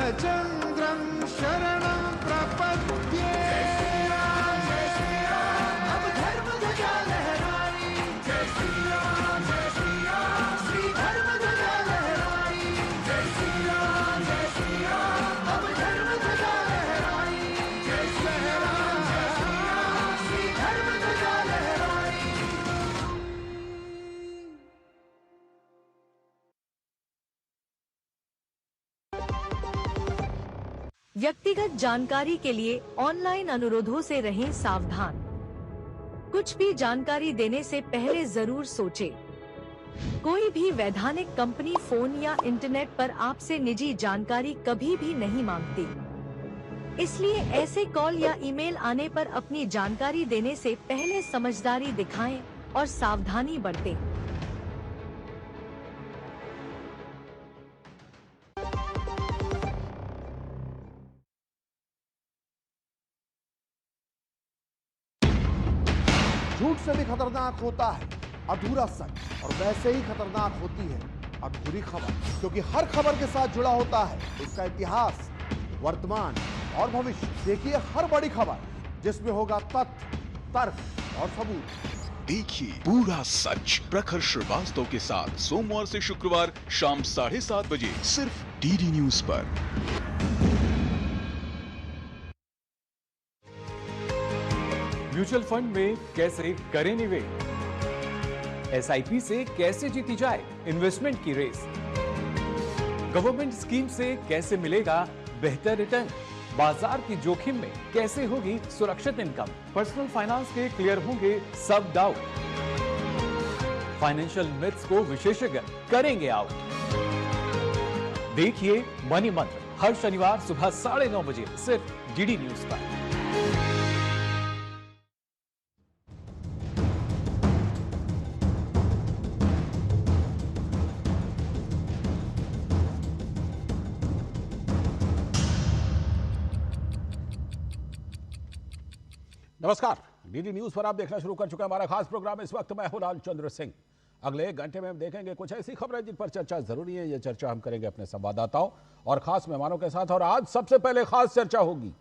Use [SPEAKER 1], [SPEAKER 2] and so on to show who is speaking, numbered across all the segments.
[SPEAKER 1] रामचंद्रं शरणं प्रपद्ये। अब धर्म ध्वजा लहराई, जय श्री राम, जय श्री राम, श्री धर्म ध्वजा लहराई, जय श्री राम, जय श्री राम, अब धर्म ध्वजा लहराई, जय श्री राम, जय श्री राम, श्री धर्म ध्वजा लहराई।
[SPEAKER 2] व्यक्तिगत जानकारी के लिए ऑनलाइन अनुरोधों से रहें सावधान। कुछ भी जानकारी देने से पहले जरूर सोचें। कोई भी वैधानिक कंपनी फोन या इंटरनेट पर आपसे निजी जानकारी कभी भी नहीं मांगती। इसलिए ऐसे कॉल या ईमेल आने पर अपनी जानकारी देने से पहले समझदारी दिखाएं और सावधानी बरतें।
[SPEAKER 3] झूठ से भी खतरनाक होता है अधूरा सच, और वैसे ही खतरनाक होती है अधूरी खबर, क्योंकि हर खबर के साथ जुड़ा होता है उसका इतिहास, वर्तमान और भविष्य। देखिए हर बड़ी खबर जिसमें होगा तथ्य, तर्क और सबूत।
[SPEAKER 4] देखिए पूरा सच प्रखर श्रीवास्तव के साथ सोमवार से शुक्रवार शाम 7:30 बजे सिर्फ डीडी न्यूज पर।
[SPEAKER 5] म्यूचुअल फंड में कैसे करें निवेश, एसआईपी से कैसे जीती जाए इन्वेस्टमेंट की रेस, गवर्नमेंट स्कीम से कैसे मिलेगा बेहतर रिटर्न, बाजार की जोखिम में कैसे होगी सुरक्षित इनकम, पर्सनल फाइनेंस के क्लियर होंगे सब डाउट, फाइनेंशियल मिथ्स को विशेषज्ञ करेंगे आउट। देखिए मनी मंत्र हर शनिवार सुबह 9:30 बजे सिर्फ डीडी न्यूज पर।
[SPEAKER 3] नमस्कार, डीडी न्यूज पर आप देखना शुरू कर चुके हैं हमारा खास प्रोग्राम। इस वक्त मैं हूं लालचंद्र सिंह। अगले 1 घंटे में हम देखेंगे कुछ ऐसी खबरें जिन पर चर्चा जरूरी है। यह चर्चा हम करेंगे अपने संवाददाताओं और खास मेहमानों के साथ। और आज सबसे पहले खास चर्चा होगी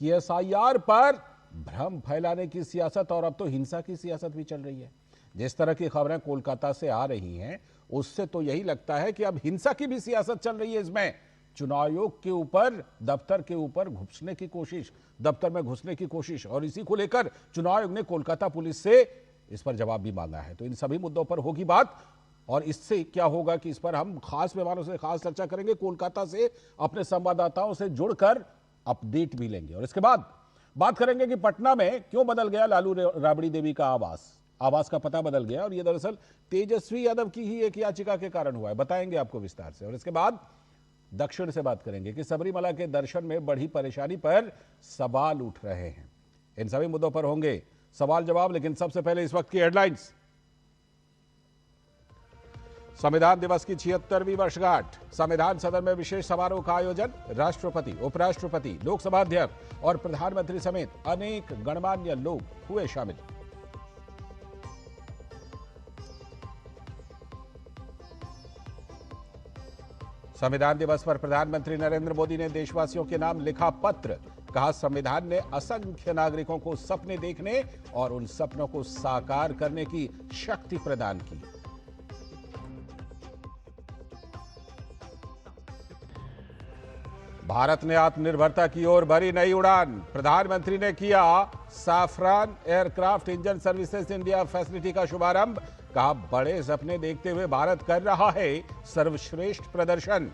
[SPEAKER 3] कि एसआईआर पर भ्रम फैलाने की सियासत, और अब तो हिंसा की सियासत भी चल रही है। जिस तरह की खबरें कोलकाता से आ रही हैं उससे तो यही लगता है कि अब हिंसा की भी सियासत चल रही है। इसमें चुनाव आयोग के ऊपर, दफ्तर के ऊपर घुसने की कोशिश, दफ्तर में घुसने की कोशिश, और इसी को लेकर चुनाव आयोग ने कोलकाता पुलिस से इस पर जवाब भी मांगा है। तो इन सभी मुद्दों पर होगी बात, और इससे क्या होगा कि इस पर हम खास मेहमानों से खास चर्चा करेंगे। कोलकाता से अपने संवाददाताओं से जुड़कर अपडेट भी लेंगे। और इसके बाद बात करेंगे कि पटना में क्यों बदल गया लालू राबड़ी देवी का आवास का पता बदल गया, और यह दरअसल तेजस्वी यादव की ही एक याचिका के कारण हुआ है। बताएंगे आपको विस्तार से। और इसके बाद दक्षिण से बात करेंगे कि सबरीमला के दर्शन में बढ़ी परेशानी पर सवाल उठ रहे हैं। इन सभी मुद्दों पर होंगे सवाल जवाब, लेकिन सबसे पहले इस वक्त की हेडलाइंस। संविधान दिवस की 76वीं वर्षगांठ, संविधान सदन में विशेष समारोह का आयोजन। राष्ट्रपति, उपराष्ट्रपति, लोकसभा अध्यक्ष और प्रधानमंत्री समेत अनेक गणमान्य लोग हुए शामिल। संविधान दिवस पर प्रधानमंत्री नरेंद्र मोदी ने देशवासियों के नाम लिखा पत्र। कहा, संविधान ने असंख्य नागरिकों को सपने देखने और उन सपनों को साकार करने की शक्ति प्रदान की। भारत ने आत्मनिर्भरता की ओर भरी नई उड़ान। प्रधानमंत्री ने किया saffron aircraft engine services India facility का शुभारंभ। कहा, बड़े सपने देखते हुए भारत कर रहा है सर्वश्रेष्ठ प्रदर्शन।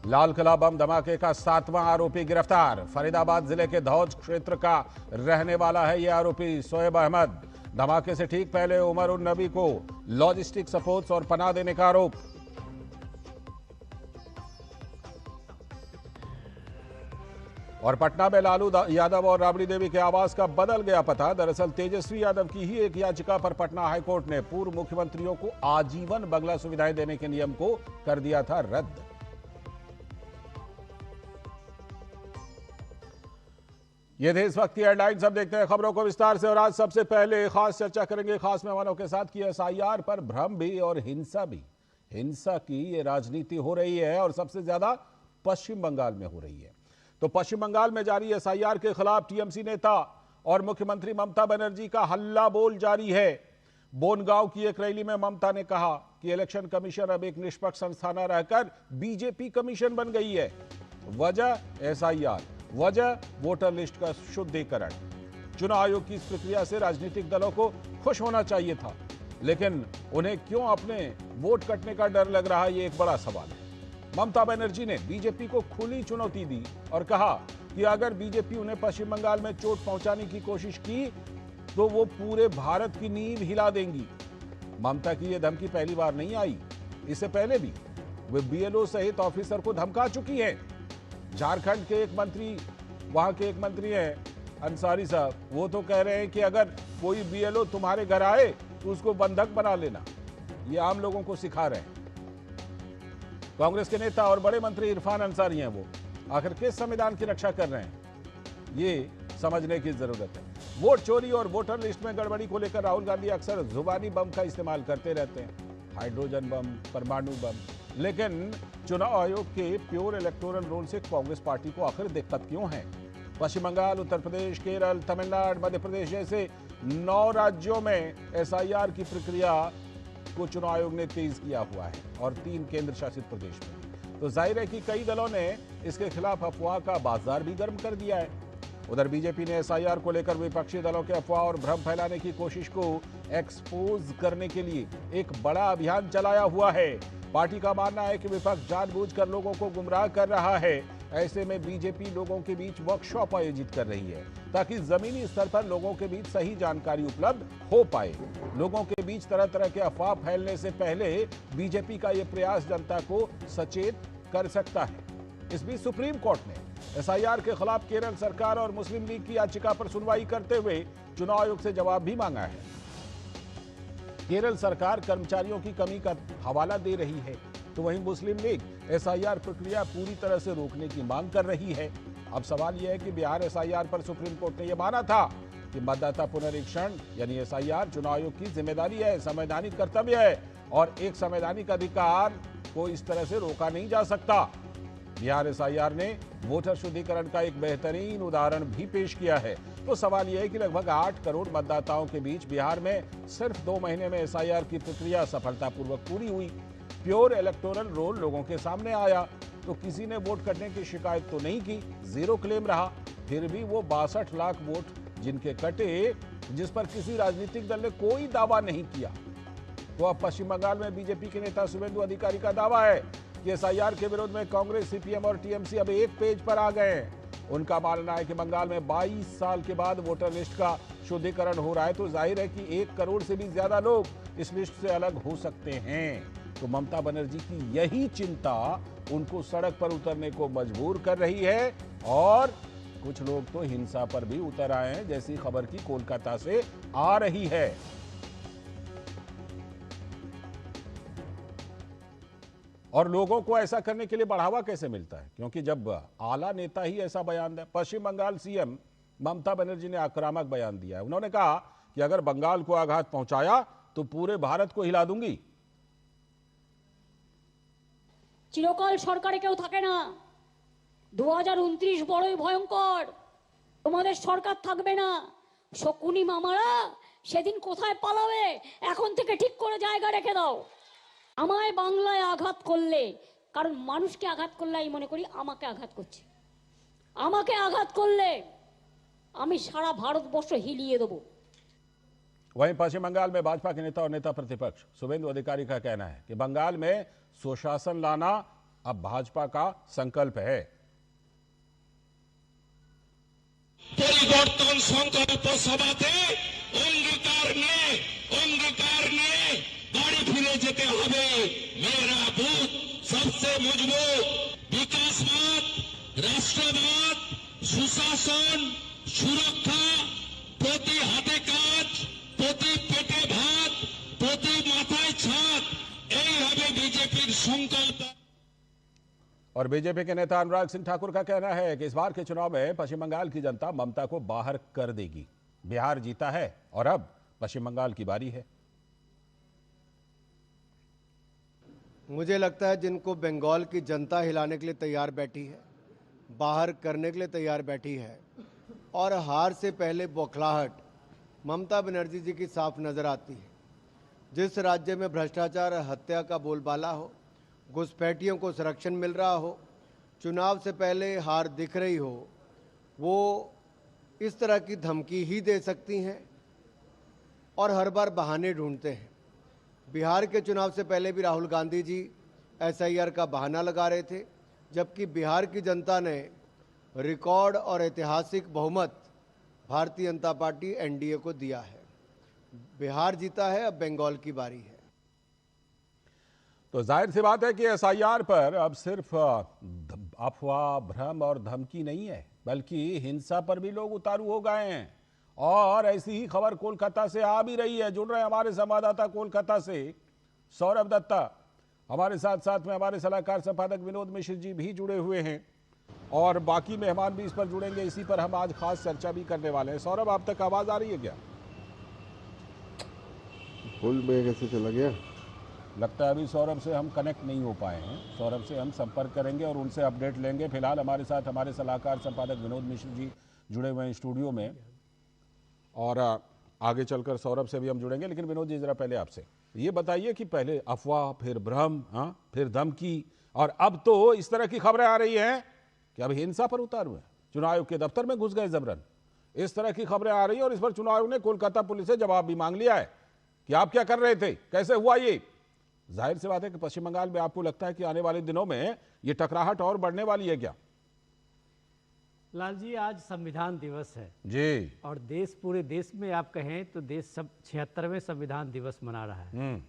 [SPEAKER 3] लाल किला बम धमाके का 7वां आरोपी गिरफ्तार। फरीदाबाद जिले के धौज क्षेत्र का रहने वाला है यह आरोपी शोएब अहमद। धमाके से ठीक पहले उमर उन नबी को लॉजिस्टिक सपोर्ट और पनाह देने का आरोप। और पटना में लालू यादव और राबड़ी देवी के आवास का बदल गया पता। दरअसल तेजस्वी यादव की ही एक याचिका पर पटना हाईकोर्ट ने पूर्व मुख्यमंत्रियों को आजीवन बंगला सुविधाएं देने के नियम को कर दिया था रद्द। ये थे इस वक्त की हेडलाइंस। अब देखते हैं खबरों को विस्तार से। और आज सबसे पहले खास चर्चा करेंगे खास मेहमानों के साथ की एसआईआर पर भ्रम भी और हिंसा भी। हिंसा की ये राजनीति हो रही है और सबसे ज्यादा पश्चिम बंगाल में हो रही है। तो पश्चिम बंगाल में जारी एसआईआर के खिलाफ टीएमसी नेता और मुख्यमंत्री ममता बनर्जी का हल्ला बोल जारी है। बोनगांव की एक रैली में ममता ने कहा कि इलेक्शन कमीशन अब एक निष्पक्ष संस्था न रहकर बीजेपी कमीशन बन गई है। वजह एसआईआर, वजह वोटर लिस्ट का शुद्धिकरण। चुनाव आयोग की इस प्रक्रिया से राजनीतिक दलों को खुश होना चाहिए था, लेकिन उन्हें क्यों अपने वोट कटने का डर लग रहा है, ये एक बड़ा सवाल है। ममता बनर्जी ने बीजेपी को खुली चुनौती दी और कहा कि अगर बीजेपी उन्हें पश्चिम बंगाल में चोट पहुंचाने की कोशिश की तो वो पूरे भारत की नींव हिला देंगी। ममता की यह धमकी पहली बार नहीं आई, इससे पहले भी वे बीएलओ सहित ऑफिसर को धमका चुकी हैं। झारखंड के एक मंत्री, वहां के एक मंत्री हैं अंसारी साहब, वो तो कह रहे हैं कि अगर कोई बीएलओ तुम्हारे घर आए तो उसको बंधक बना लेना। ये आम लोगों को सिखा रहे हैं। कांग्रेस के नेता और बड़े मंत्री इरफान अंसारी हैं, वो आखिर किस संविधान की रक्षा कर रहे हैं, ये समझने की जरूरत है। वोट चोरी और वोटर लिस्ट में गड़बड़ी को लेकर राहुल गांधी अक्सर जुबानी बम का इस्तेमाल करते रहते हैं, हाइड्रोजन बम, परमाणु बम। लेकिन चुनाव आयोग के प्योर इलेक्टोरल रोल से कांग्रेस पार्टी को आखिर दिक्कत क्यों है? पश्चिम बंगाल, उत्तर प्रदेश, केरल, तमिलनाडु, मध्य प्रदेश जैसे 9 राज्यों में एसआईआर की प्रक्रिया को चुनाव आयोग ने तेज किया हुआ है और 3 केंद्र शासित प्रदेश में। तो जाहिर है कि कई दलों ने इसके खिलाफ अफवाह का बाजार भी गर्म कर दिया है। उधर बीजेपी ने एसआईआर को लेकर विपक्षी दलों के अफवाह और भ्रम फैलाने की कोशिश को एक्सपोज करने के लिए एक बड़ा अभियान चलाया हुआ है। पार्टी का मानना है कि विपक्ष जानबूझकर लोगों को गुमराह कर रहा है। ऐसे में बीजेपी लोगों के बीच वर्कशॉप आयोजित कर रही है ताकि जमीनी स्तर पर लोगों के बीच सही जानकारी उपलब्ध हो पाए। लोगों के बीच तरह तरह के अफवाह फैलने से पहले बीजेपी का यह प्रयास जनता को सचेत कर सकता है। इस बीच सुप्रीम कोर्ट ने एसआईआर के खिलाफ केरल सरकार और मुस्लिम लीग की याचिका पर सुनवाई करते हुए चुनाव आयोग से जवाब भी मांगा है। केरल सरकार कर्मचारियों की कमी का हवाला दे रही है, तो वहीं मुस्लिम लीग एसआईआर प्रक्रिया पूरी तरह से रोकने की मांग कर रही है। अब सवाल यह है कि बिहार एसआईआर पर सुप्रीम कोर्ट ने यह माना था कि मतदाता पुनरीक्षण यानी एसआईआर चुनाव आयोग की जिम्मेदारी है, संवैधानिक कर्तव्य है और एक संवैधानिक अधिकार को इस तरह से रोका नहीं जा सकता। बिहार एसआईआर ने वोटर शुद्धिकरण का एक बेहतरीन उदाहरण भी पेश किया है। तो सवाल यह है कि लगभग 8 करोड़ मतदाताओं के बीच बिहार में सिर्फ 2 महीने में एसआईआर की प्रक्रिया सफलतापूर्वक पूरी हुई। प्योर इलेक्टोरल रोल लोगों के सामने आया तो किसी ने वोट कटने की शिकायत तो नहीं की, 0 क्लेम रहा। फिर भी वो 62 लाख वोट जिनके कटे, जिस पर किसी राजनीतिक दल ने कोई दावा नहीं किया। तो अब पश्चिम बंगाल में बीजेपी के नेता शुभेंदु अधिकारी का दावा है कि एसआईआर के विरोध में कांग्रेस, सीपीएम और टीएमसी अब एक पेज पर आ गए हैं। उनका मानना है कि बंगाल में 22 साल के बाद वोटर लिस्ट का शुद्धिकरण हो रहा है, तो जाहिर है कि 1 करोड़ से भी ज्यादा लोग इस लिस्ट से अलग हो सकते हैं। तो ममता बनर्जी की यही चिंता उनको सड़क पर उतरने को मजबूर कर रही है और कुछ लोग तो हिंसा पर भी उतर आए हैं, जैसी खबर की कोलकाता से आ रही है। और लोगों को ऐसा करने के लिए बढ़ावा कैसे मिलता है? क्योंकि जब आला नेता ही ऐसा बयान दे। पश्चिम बंगाल सीएम ममता बनर्जी ने आक्रामक बयान दिया है। उन्होंने कहा कि अगर बंगाल को आघात पहुंचाया तो पूरे भारत को हिला दूंगी।
[SPEAKER 6] চিরকাল সরকারে কেউ থাকে না। 2029 বড়ই ভয়ঙ্কর, তোমাদের সরকার থাকবে না। শকুনি মামারা সেদিন কোথায় পালাবে, এখন থেকে ঠিক করে জায়গা রেখে দাও। আমায় বাংলায় আঘাত করলে, কারণ মানুষকে আঘাত করলে আমি মনে করি আমাকে আঘাত করছে। আমাকে আঘাত করলে আমি সারা ভারতবর্ষ হিলিয়ে দেবো।
[SPEAKER 3] वहीं पश्चिम बंगाल में भाजपा के नेता और नेता प्रतिपक्ष शुभेंदु अधिकारी का कहना है कि बंगाल में सुशासन लाना अब भाजपा का संकल्प है।
[SPEAKER 7] পরিবর্তন সংকল্প সভাতে অঙ্গীকার নিয়ে বাড়ি ফিরে যেতে হবে। মেরা বুথ সবচেয়ে মজবুত। বিকাশবাদ, রাষ্ট্রবাদ, সুশাসন, সুরক্ষা, প্রতি হাতে কাজ, প্রতি পেটে ভাত, প্রতি মাথায় ছাদ, এই হবে বিজেপির সংকল্প।
[SPEAKER 3] और बीजेपी के नेता अनुराग सिंह ठाकुर का कहना है कि इस बार के चुनाव में पश्चिम बंगाल की जनता ममता को बाहर कर देगी। बिहार जीता है और अब पश्चिम बंगाल की बारी है।
[SPEAKER 8] मुझे लगता है जिनको बंगाल की जनता हिलाने के लिए तैयार बैठी है, बाहर करने के लिए तैयार बैठी है, और हार से पहले बौखलाहट ममता बनर्जी जी की साफ नज़र आती है। जिस राज्य में भ्रष्टाचार, हत्या का बोलबाला हो, घुसपैठियों को संरक्षण मिल रहा हो, चुनाव से पहले हार दिख रही हो, वो इस तरह की धमकी ही दे सकती हैं और हर बार बहाने ढूंढते हैं। बिहार के चुनाव से पहले भी राहुल गांधी जी SIR का बहाना लगा रहे थे, जबकि बिहार की जनता ने रिकॉर्ड और ऐतिहासिक बहुमत भारतीय जनता पार्टी NDA को दिया है। बिहार जीता है, अब बंगाल की बारी है।
[SPEAKER 3] तो जाहिर सी बात है कि SIR पर अब सिर्फ अफवाह, भ्रम और धमकी नहीं है, बल्कि हिंसा पर भी लोग उतारू हो गए हैं। और ऐसी ही खबर कोलकाता से आ भी रही है। जुड़ रहे हमारे संवाददाता कोलकाता से सौरभ दत्ता हमारे साथ में हमारे सलाहकार संपादक विनोद मिश्र जी भी जुड़े हुए हैं और बाकी मेहमान भी इस पर जुड़ेंगे। इसी पर हम आज खास चर्चा भी करने वाले हैं। सौरभ, आप तक आवाज आ रही है क्या?
[SPEAKER 9] फुल में कैसे चला गया?
[SPEAKER 3] लगता है अभी सौरभ से हम कनेक्ट नहीं हो पाए हैं। सौरभ से हम संपर्क करेंगे और उनसे अपडेट लेंगे। फिलहाल हमारे साथ हमारे सलाहकार संपादक विनोद मिश्र जी जुड़े हुए हैं स्टूडियो में और आगे चलकर सौरभ से भी हम जुड़ेंगे। लेकिन विनोद जी, जरा पहले आपसे ये बताइए कि पहले अफवाह, फिर भ्रम, फिर धमकी और अब तो इस तरह की खबरें आ रही हैं कि अब हिंसा पर उतारू है, चुनाव आयोग के दफ्तर में घुस गए जबरन। इस तरह की खबरें आ रही है और इस पर चुनाव आयोग ने कोलकाता पुलिस से जवाब भी मांग लिया है कि आप क्या कर रहे थे, कैसे हुआ ये। जाहिर सी बात है कि पश्चिम बंगाल में आपको लगता है कि आने वाले दिनों में ये टकराहट और बढ़ने वाली है क्या?
[SPEAKER 10] लाल जी, आज संविधान दिवस है
[SPEAKER 3] जी,
[SPEAKER 10] और पूरे देश में आप कहें तो देश सब 76वें संविधान दिवस मना रहा है।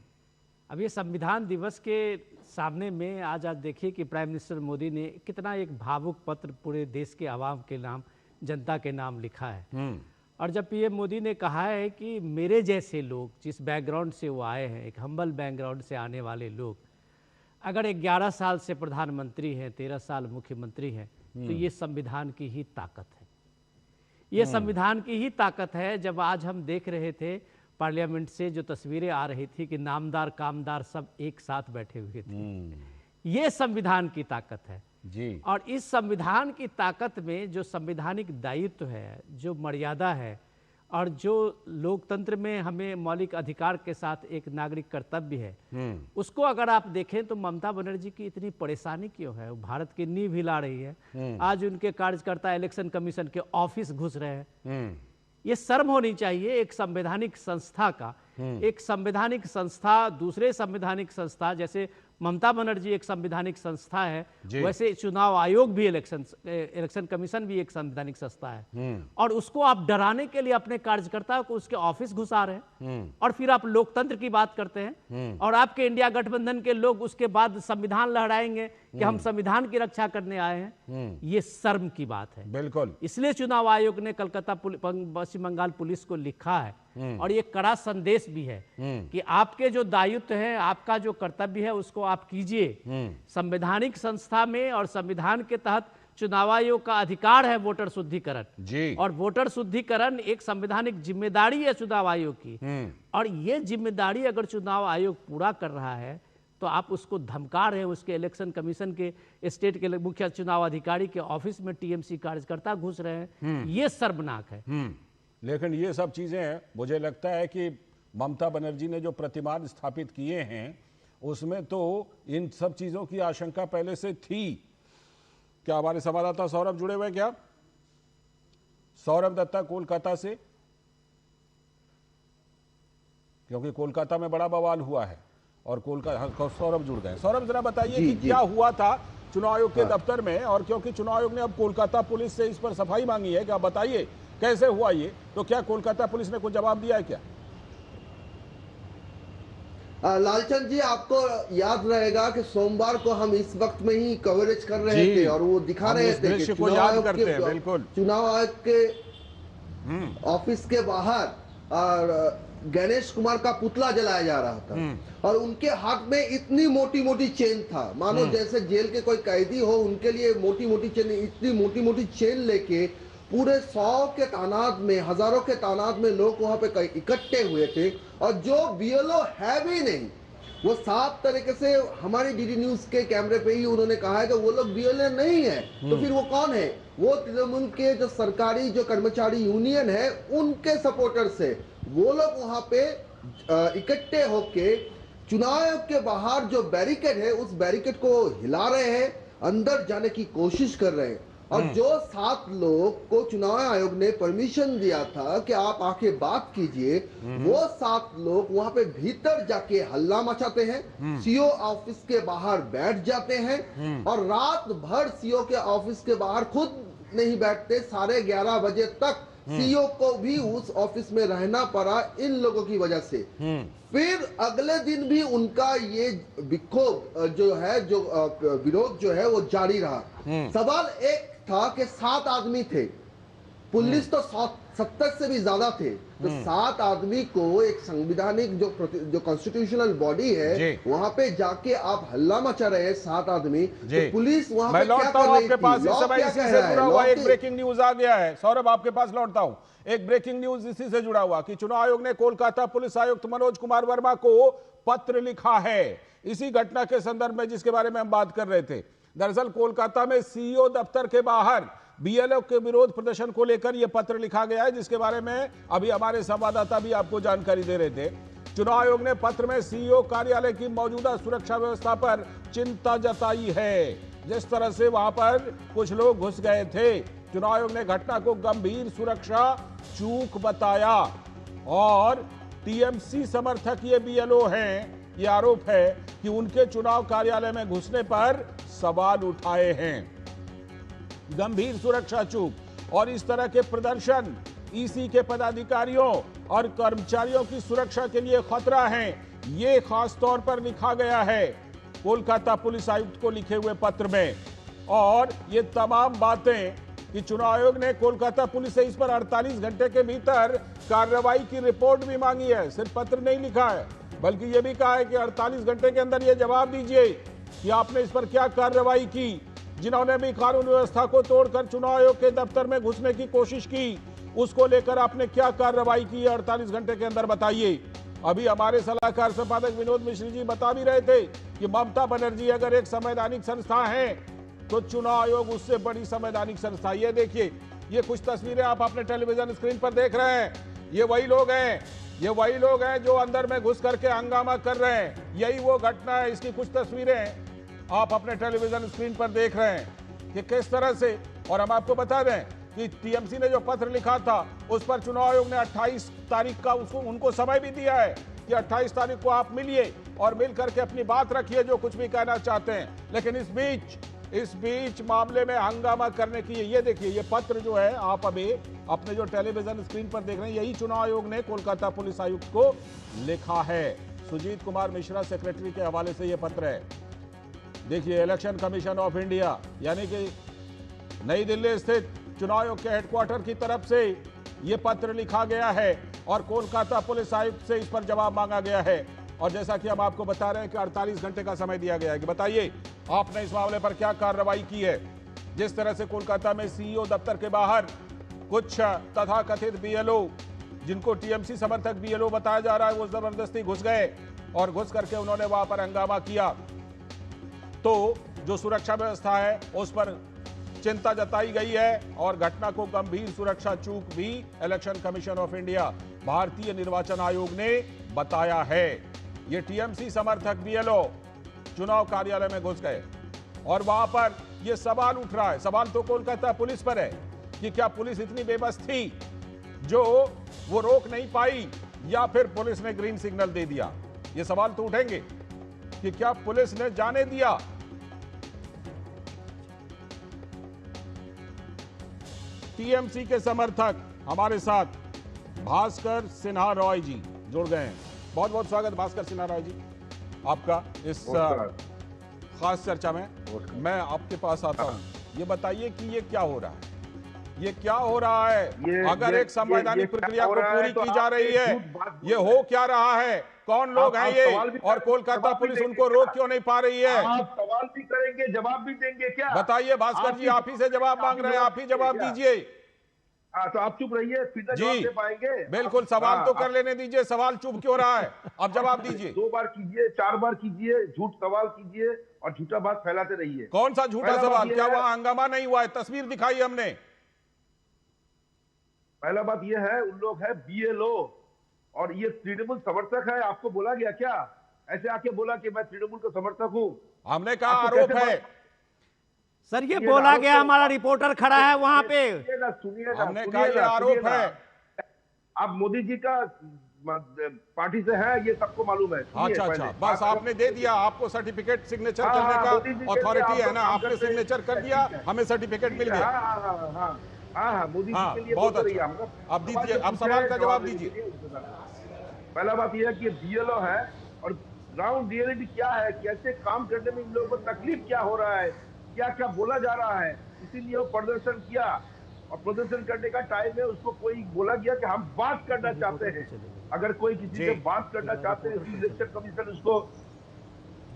[SPEAKER 10] अब ये संविधान दिवस के सामने में आज देखिए कि प्राइम मिनिस्टर मोदी ने कितना एक भावुक पत्र पूरे देश के आवाम के नाम, जनता के नाम लिखा है। और जब पीएम मोदी ने कहा है कि मेरे जैसे लोग, जिस बैकग्राउंड से वो आए हैं, एक हम्बल बैकग्राउंड से आने वाले लोग अगर 11 साल से प्रधानमंत्री हैं, 13 साल मुख्यमंत्री हैं, तो ये संविधान की ही ताकत है। ये संविधान की ही ताकत है। जब आज हम देख रहे थे पार्लियामेंट से जो तस्वीरें आ रही थी कि नामदार कामदार सब एक साथ बैठे हुए थे, ये संविधान की ताकत है
[SPEAKER 3] जी।
[SPEAKER 10] और इस संविधान की ताकत में जो संवैधानिक दायित्व है, जो मर्यादा है और जो लोकतंत्र में हमें मौलिक अधिकार के साथ एक नागरिक कर्तव्य है, उसको अगर आप देखें तो ममता बनर्जी की इतनी परेशानी क्यों है? वो भारत की नींव हिला रही है। आज उनके कार्यकर्ता इलेक्शन कमीशन के ऑफिस घुस रहे हैं। ये शर्म होनी चाहिए एक संवैधानिक संस्था का। एक संवैधानिक संस्था दूसरे संवैधानिक संस्था, जैसे ममता बनर्जी एक संवैधानिक संस्था है, वैसे चुनाव आयोग भी, इलेक्शन कमीशन भी एक संवैधानिक संस्था है। और उसको आप डराने के लिए अपने कार्यकर्ताओं को उसके ऑफिस घुसा रहे हैं और फिर आप लोकतंत्र की बात करते हैं। और आपके इंडिया गठबंधन के लोग उसके बाद संविधान लहराएंगे कि हम संविधान की रक्षा करने आए हैं। ये शर्म की बात है।
[SPEAKER 3] बिल्कुल।
[SPEAKER 10] इसलिए चुनाव आयोग ने कलकत्ता पश्चिम बंगाल पुलिस को लिखा है और ये कड़ा संदेश भी है कि आपके जो दायित्व है, आपका जो कर्तव्य है, उसको आप कीजिए। संवैधानिक संस्था में और संविधान के तहत चुनाव आयोग का अधिकार है वोटर शुद्धिकरण जी। और वोटर शुद्धिकरण एक संवैधानिक जिम्मेदारी है चुनाव आयोग की। और ये जिम्मेदारी अगर चुनाव आयोग पूरा कर रहा है तो आप उसको धमका रहे हैं। उसके इलेक्शन कमीशन के स्टेट के मुख्य चुनाव अधिकारी के ऑफिस में टीएमसी कार्यकर्ता घुस रहे हैं। ये शर्मनाक है।
[SPEAKER 3] लेकिन ये सब चीजें मुझे लगता है कि ममता बनर्जी ने जो प्रतिमान स्थापित किए हैं उसमें तो इन सब चीजों की आशंका पहले से थी। क्या हमारे संवाददाता सौरभ जुड़े हुए हैं क्या? सौरभ दत्ता कोलकाता से, क्योंकि कोलकाता में बड़ा बवाल हुआ है और कोलकाता सौरभ जुड़ गए। सौरभ, जरा बताइए कि क्या हुआ था चुनाव आयोग के दफ्तर में, और क्योंकि चुनाव आयोग ने अब कोलकाता पुलिस से इस पर सफाई मांगी है, क्या बताइए कैसे हुआ ये? तो क्या कोलकाता पुलिस ने कुछ जवाब दिया है क्या?
[SPEAKER 9] लालचंद जी, आपको याद रहेगा कि सोमवार को हम इस वक्त में ही कवरेज कर रहे थे और वो दिखा रहे थे कि चुनाव आयोग के ऑफिस के बाहर गणेश कुमार का पुतला जलाया जा रहा था और उनके हाथ में इतनी मोटी मोटी चेन था, मानो जैसे जेल के कोई कैदी हो, उनके लिए मोटी मोटी चेन, इतनी मोटी मोटी चेन लेके पूरे 100 के तादाद में, हजारों के तादाद में लोग वहां पे इकट्ठे हुए थे। और जो बीएलओ है भी नहीं, वो साफ तरीके से हमारी डीडी न्यूज के कैमरे पे ही उन्होंने कहा है कि वो लोग बीएलओ नहीं है। तो फिर वो कौन है? वो तृणमूल के जो सरकारी जो कर्मचारी यूनियन है उनके सपोर्टर्स है। वो लोग वहां पे इकट्ठे होके चुनाव आयोग के बाहर जो बैरिकेड है उस बैरिकेड को हिला रहे हैं, अंदर जाने की कोशिश कर रहे हैं। और जो 7 लोग को चुनाव आयोग ने परमिशन दिया था कि आप आके बात कीजिए, वो 7 लोग वहां पे भीतर जाके हल्ला मचाते हैं, सीओ ऑफिस के बाहर बैठ जाते हैं और रात भर सीओ के ऑफिस के बाहर खुद नहीं बैठते। 11:30 बजे तक सीओ को भी उस ऑफिस में रहना पड़ा इन लोगों की वजह से। फिर अगले दिन भी उनका ये विक्षोभ जो है, जो विरोध जो है वो जारी रहा। सवाल एक था कि 7 आदमी थे, पुलिस तो 70 से भी ज्यादा थे, तो 7 आदमी को एक संविधानिक जो कॉन्स्टिट्यूशनल बॉडी है वहां पे जाके आप हल्ला मचा रहे हैं 7 आदमी, तो पुलिस वहां पे क्या कर रही थी?
[SPEAKER 3] आपके पास इस समय इसी से जुड़ा हुआ एक ब्रेकिंग न्यूज आ गया है। सौरभ, आपके पास लौटता हूं। एक ब्रेकिंग न्यूज इसी से जुड़ा हुआ कि चुनाव आयोग ने कोलकाता पुलिस आयुक्त मनोज कुमार वर्मा को पत्र लिखा है इसी घटना के संदर्भ में जिसके बारे में हम बात कर रहे थे। दरअसल कोलकाता में सीईओ दफ्तर के बाहर बीएलओ के विरोध प्रदर्शन को लेकर यह पत्र लिखा गया है, जिसके बारे में अभी हमारे संवाददाता भी आपको जानकारी दे रहे थे। चुनाव आयोग ने पत्र में सीईओ कार्यालय की मौजूदा सुरक्षा व्यवस्था पर चिंता जताई है। जिस तरह से वहां पर कुछ लोग घुस गए थे, चुनाव आयोग ने घटना को गंभीर सुरक्षा चूक बताया और टीएमसी समर्थक ये बीएलओ हैं, ये आरोप है कि उनके चुनाव कार्यालय में घुसने पर सवाल उठाए हैं। गंभीर सुरक्षा चूक और इस तरह के प्रदर्शन ईसी के पदाधिकारियों और कर्मचारियों की सुरक्षा के लिए खतरा है, ये खास तौर पर लिखा गया है कोलकाता पुलिस आयुक्त को लिखे हुए पत्र में। और ये तमाम बातें कि चुनाव आयोग ने कोलकाता पुलिस से इस पर 48 घंटे के भीतर कार्रवाई की रिपोर्ट भी मांगी है। सिर्फ पत्र नहीं लिखा है, बल्कि यह भी कहा है कि 48 घंटे के अंदर यह जवाब दीजिए कि आपने इस पर क्या कार्रवाई की। जिन्होंने भी कानून व्यवस्था को तोड़कर चुनाव आयोग के दफ्तर में घुसने की कोशिश की, उसको लेकर आपने क्या कार्रवाई की है 48 घंटे के अंदर बताइए। अभी हमारे सलाहकार संपादक विनोद मिश्र जी बता भी रहे थे कि ममता बनर्जी अगर एक संवैधानिक संस्था है तो चुनाव आयोग उससे बड़ी संवैधानिक संस्था। ये देखिए, ये कुछ तस्वीरें आप अपने टेलीविजन स्क्रीन पर देख रहे हैं। ये वही लोग हैं जो अंदर में घुस करके हंगामा कर रहे हैं। यही वो घटना है, इसकी कुछ तस्वीरें आप अपने टेलीविजन स्क्रीन पर देख रहे हैं कि किस तरह से। और हम आपको बता दें कि टीएमसी ने जो पत्र लिखा था उस पर चुनाव आयोग ने 28 तारीख का उनको समय भी दिया है कि 28 तारीख को आप मिलिए और मिल करके अपनी बात रखिए, जो कुछ भी कहना चाहते हैं। लेकिन इस बीच मामले में हंगामा करने की ये देखिए, ये पत्र जो है आप अभी अपने जो टेलीविजन स्क्रीन पर देख रहे हैं, यही चुनाव आयोग ने कोलकाता पुलिस आयुक्त को लिखा है। सुजीत कुमार मिश्रा सेक्रेटरी के हवाले से यह पत्र है। देखिए, इलेक्शन कमीशन ऑफ इंडिया यानी कि नई दिल्ली स्थित चुनाव आयोग के हेडक्वार्टर की तरफ से यह पत्र लिखा गया है और कोलकाता पुलिस आयुक्त से इस पर जवाब मांगा गया है। और जैसा कि हम आपको बता रहे हैं कि 48 घंटे का समय दिया गया है कि बताइए आपने इस मामले पर क्या कार्रवाई की है। जिस तरह से कोलकाता में सीईओ दफ्तर के बाहर कुछ तथाकथित बीएलओ, जिनको टीएमसी समर्थक बीएलओ बताया जा रहा है, वो जबरदस्ती घुस गए और घुस करके उन्होंने वहां पर हंगामा किया। तो जो सुरक्षा व्यवस्था है उस पर चिंता जताई गई है और घटना को गंभीर सुरक्षा चूक भी इलेक्शन कमीशन ऑफ इंडिया, भारतीय निर्वाचन आयोग ने बताया है। ये टीएमसी समर्थक बीएलओ चुनाव कार्यालय में घुस गए और वहां पर यह सवाल उठ रहा है, सवाल तो कोलकाता पुलिस पर है कि क्या पुलिस इतनी बेबस थी जो वो रोक नहीं पाई या फिर पुलिस ने ग्रीन सिग्नल दे दिया। ये सवाल तो उठेंगे कि क्या पुलिस ने जाने दिया। टीएमसी के समर्थक हमारे साथ भास्कर सिन्हा रॉय जी जुड़ गए हैं। बहुत बहुत स्वागत भास्कर सिन्हा रॉय जी आपका इस खास चर्चा में। मैं आपके पास आता हूं, ये बताइए कि ये क्या हो रहा है। ये क्या हो रहा है? अगर एक संवैधानिक प्रक्रिया को पूरी की जा रही है, ये हो क्या रहा है? कौन लोग हैं ये, और कोलकाता पुलिस उनको रोक क्यों नहीं पा रही है?
[SPEAKER 11] आप सवाल भी करेंगे, जवाब भी देंगे क्या?
[SPEAKER 3] बताइए भास्कर जी, आप ही से जवाब मांग रहे हैं, आप ही जवाब दीजिए।
[SPEAKER 11] तो आप चुप रहिए, सीधा जवाब दे पाएंगे?
[SPEAKER 3] बिल्कुल, सवाल तो कर लेने दीजिए, सवाल चुप क्यों रहा है? अब जवाब दीजिए।
[SPEAKER 11] 2 बार कीजिए, 4 बार कीजिए, झूठ सवाल कीजिए और झूठा बात फैलाते रहिए।
[SPEAKER 3] कौन सा झूठा सवाल? क्या वहां हंगामा नहीं हुआ है? तस्वीर दिखाई हमने।
[SPEAKER 11] पहला बात यह है, उन लोग है BLO और ये तृणमूल समर्थक है। आपको बोला गया क्या? ऐसे आके बोला कि मैं तृणमूल का समर्थक हूं?
[SPEAKER 3] हमने कहा आरोप है
[SPEAKER 10] सर, ये बोला गया, हमारा रिपोर्टर खड़ा है वहां पे।
[SPEAKER 11] सुनिए,
[SPEAKER 3] हमने कहा ये आरोप है।
[SPEAKER 11] आप मोदी जी का पार्टी से है, ये सबको मालूम है।
[SPEAKER 3] अच्छा, बस आपने दे दिया, आपको सर्टिफिकेट सिग्नेचर करने का अथॉरिटी है ना, आपने सिग्नेचर कर दिया, हमें सर्टिफिकेट मिल गया।
[SPEAKER 11] हाँ, मोदी जी के लिए
[SPEAKER 3] बहुत अच्छा। अब दीजिए, अब सवाल का जवाब दीजिए।
[SPEAKER 11] पहला बात यह है कि BLO है और ग्राउंड रियलिटी क्या है, कैसे काम करने में इन लोगों को तकलीफ क्या हो रहा है, क्या क्या बोला जा रहा है, इसीलिए वो प्रदर्शन किया। और प्रदर्शन करने का टाइम है, उसको कोई बोला गया कि हम बात करना चाहते हैं। अगर कोई किसी से बात करना चाहते हैं, इलेक्शन कमीशन उसको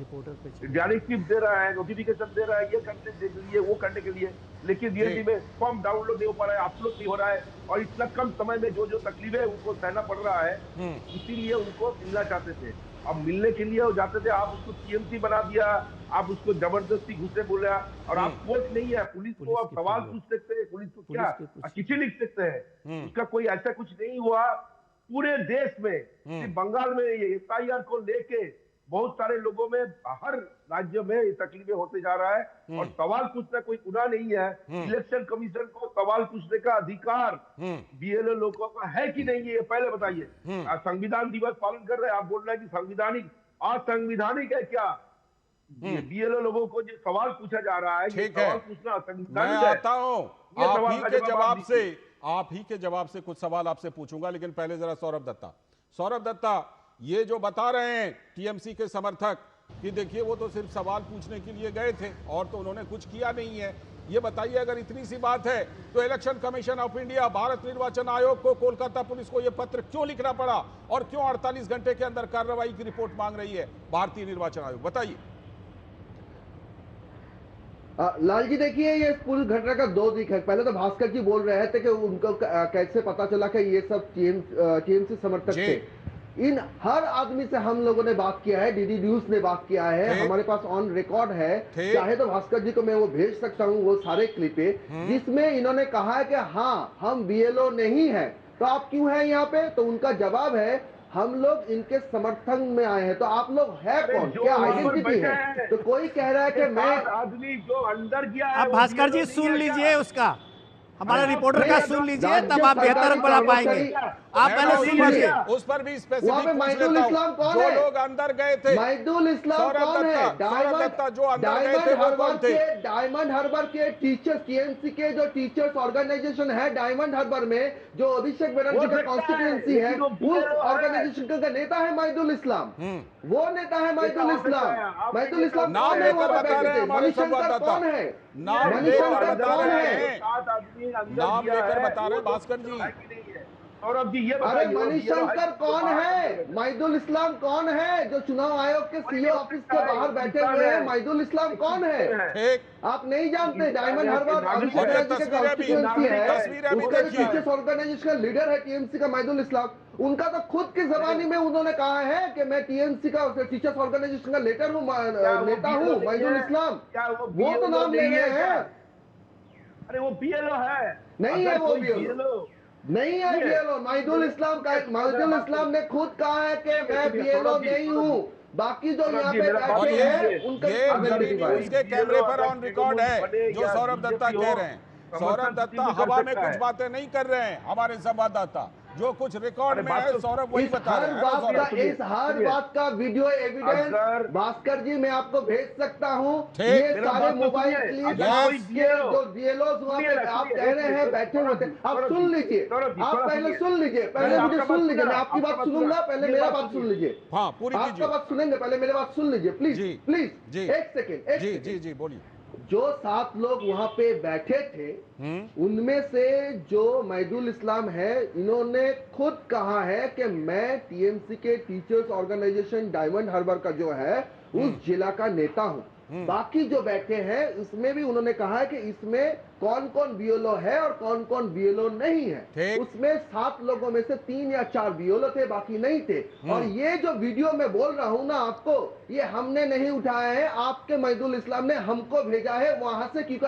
[SPEAKER 11] डायरेक्टिव दे रहा है, नोटिफिकेशन दे रहा है, ये करने के लिए, वो करने के लिए, लेकिन रियलिटी में फॉर्म डाउनलोड नहीं हो पा रहा है, अपलोड नहीं हो रहा है, और इतना कम समय में जो तकलीफ है उनको सहना पड़ रहा है, इसीलिए उनको मिलना चाहते थे। अब मिलने के लिए वो जाते थे, आप उसको TMC बना दिया, आप उसको जबरदस्ती घुसे बोला, और आप कोर्ट नहीं है, पुलिस को आप सवाल पूछ सकते हैं, पुलिस को क्या चिट्ठी लिख सकते हैं, उसका कोई ऐसा कुछ नहीं हुआ। पूरे देश में, सिर्फ बंगाल में ये SIR को लेके बहुत सारे लोगों में, हर राज्य में ये तकलीफें होते जा रहा है, और सवाल पूछना कोई गुनाह नहीं है। इलेक्शन कमीशन को सवाल पूछने का अधिकार BLO लोगों का है कि नहीं है, ये पहले बताइए। संविधान दिवस पालन कर रहे हैं, आप बोल रहे हैं कि संविधानिक, असंविधानिक है क्या? BLO लोगों को जो सवाल पूछा जा रहा है, ये सवाल पूछना असंविधानिक है।
[SPEAKER 3] मैं आता हूं आप ही के जवाब से कुछ सवाल आपसे पूछूंगा, लेकिन पहले जरा सौरभ दत्ता, ये जो बता रहे हैं TMC के समर्थक कि देखिए वो तो सिर्फ सवाल पूछने के लिए गए थे और तो उन्होंने कुछ किया नहीं है, ये बताइए, अगर इतनी सी बात है तो election commission of India, Bharat निर्वाचन आयोग को, कोलकाता पुलिस को ये पत्र क्यों लिखना पड़ा, और क्यों 48 घंटे के अंदर कार्रवाई की रिपोर्ट मांग रही है भारतीय निर्वाचन आयोग? बताइए।
[SPEAKER 9] लाल जी, देखिए, ये पूरी घटना का 2 दिख है। पहले तो भास्कर जी बोल रहे थे कि उनको कैसे पता चला कि ये सब TMC समर्थक थे। इन हर आदमी से हम लोगों ने बात किया है, DD न्यूज ने बात किया है, हमारे पास ऑन रिकॉर्ड है, चाहे तो भास्कर जी को मैं वो भेज सकता हूँ, वो सारे क्लिपे, जिसमें इन्होंने कहा है कि हाँ, हम BLO नहीं है, तो आप क्यों हैं यहाँ पे? तो उनका जवाब है, हम लोग इनके समर्थन में आए हैं। तो आप लोग है कौन, क्या आइडेंटिटी है? तो कोई कह रहा है कि मैं
[SPEAKER 11] आदमी जो अंदर गया है,
[SPEAKER 10] आप भास्कर जी सुन लीजिए, उसका हमारा रिपोर्टर का सुन लीजिए, तब आप बेहतर बना पाएंगे। आप पहले सुन लीजिए,
[SPEAKER 3] उस पर भी स्पेसिफिक पूछ लेता हूं, जो लोग अंदर गए थे।
[SPEAKER 9] माइदुल इस्लाम कौन है?
[SPEAKER 3] जो अंदर गए थे वो कौन थे?
[SPEAKER 9] डायमंड हार्बर के टीचर्स, TMC के जो टीचर्स ऑर्गेनाइजेशन है डायमंड हार्बर में, जो अभिषेक बनर्जी का कॉन्स्टिट्यूएंसी है, उस ऑर्गेनाइजेशन का नेता है माइदुल इस्लाम। वो नेता है माइदुल इस्लाम। माइदुल इस्लाम
[SPEAKER 3] नाम लेकर बता रहे हैं हमारे संवाददाता,
[SPEAKER 9] कौन है?
[SPEAKER 3] नाम लेकर बता रहे हैं, नाम लेकर बता रहे हैं भास्कर जी।
[SPEAKER 11] सौरभ जी, ये
[SPEAKER 9] अरे मणिशंकर कौन है? माइदुल इस्लाम कौन है? जो चुनाव आयोग के CEO ऑफिस के बाहर बैठे हुए हैं, माइदुल इस्लाम कौन है? आप नहीं जानते? डायमंड हार्बर अभिषेक बनर्जी का कॉन्स्टिट्यूएंसी है, उसका टीचर्स ऑर्गेनाइजेशन का लीडर है TMC का माइदुल इस्लाम। उनका तो खुद की जबानी में उन्होंने कहा है कि मैं TMC का टीचर्स ऑर्गेनाइजेशन का नेता हूँ, माइदुल इस्लाम। वो तो नाम ले रहे हैं।
[SPEAKER 11] अरे वो BLO है,
[SPEAKER 9] नहीं है वो BLO नहीं है BLO। माइदुल इस्लाम ने खुद कहा है कि मैं BLO नहीं हूँ। बाकी जो यहाँ पे बैठे हैं उनका
[SPEAKER 3] उसके कैमरे पर ऑन रिकॉर्ड है जो सौरभ दत्ता कह रहे हैं। सौरभ दत्ता हवा में कुछ बातें नहीं कर रहे हैं, हमारे संवाददाता जो कुछ रिकॉर्ड में है सौरभ वही बता रहे हैं।
[SPEAKER 9] इस हर बात का वीडियो एविडेंस भास्कर जी मैं आपको भेज सकता हूँ। ये सारे मोबाइल क्लिप जो BLOs वहाँ पे आप कह रहे हैं बैठे हुए थे, आप सुन लीजिए, आप पहले सुन लीजिए, पहले मुझे सुन लीजिए, मैं आपकी बात सुनूंगा, पहले मेरा बात सुन लीजिए।
[SPEAKER 3] हाँ, पूरी
[SPEAKER 9] आपका बात सुनेंगे, पहले मेरी बात सुन लीजिए, प्लीज प्लीज एक सेकेंड।
[SPEAKER 3] जी बोलिए।
[SPEAKER 9] जो 7 लोग वहां पे बैठे थे उनमें से जो मैदुल इस्लाम है, इन्होंने खुद कहा है कि मैं टीएमसी के टीचर्स ऑर्गेनाइजेशन डायमंड हार्बर का जो है उस जिला का नेता हूं। बाकी जो बैठे हैं इसमें भी उन्होंने कहा है कि इसमें कौन कौन बीएलओ है और कौन कौन बीएलओ नहीं है। उसमें 7 लोगों में से 3 या 4 बीएलओ थे, बाकी नहीं थे। और ये जो वीडियो में बोल रहा हूं ना आपको, ये हमने नहीं उठाया है, आपके मैदुल इस्लाम ने हमको भेजा है वहां से, क्योंकि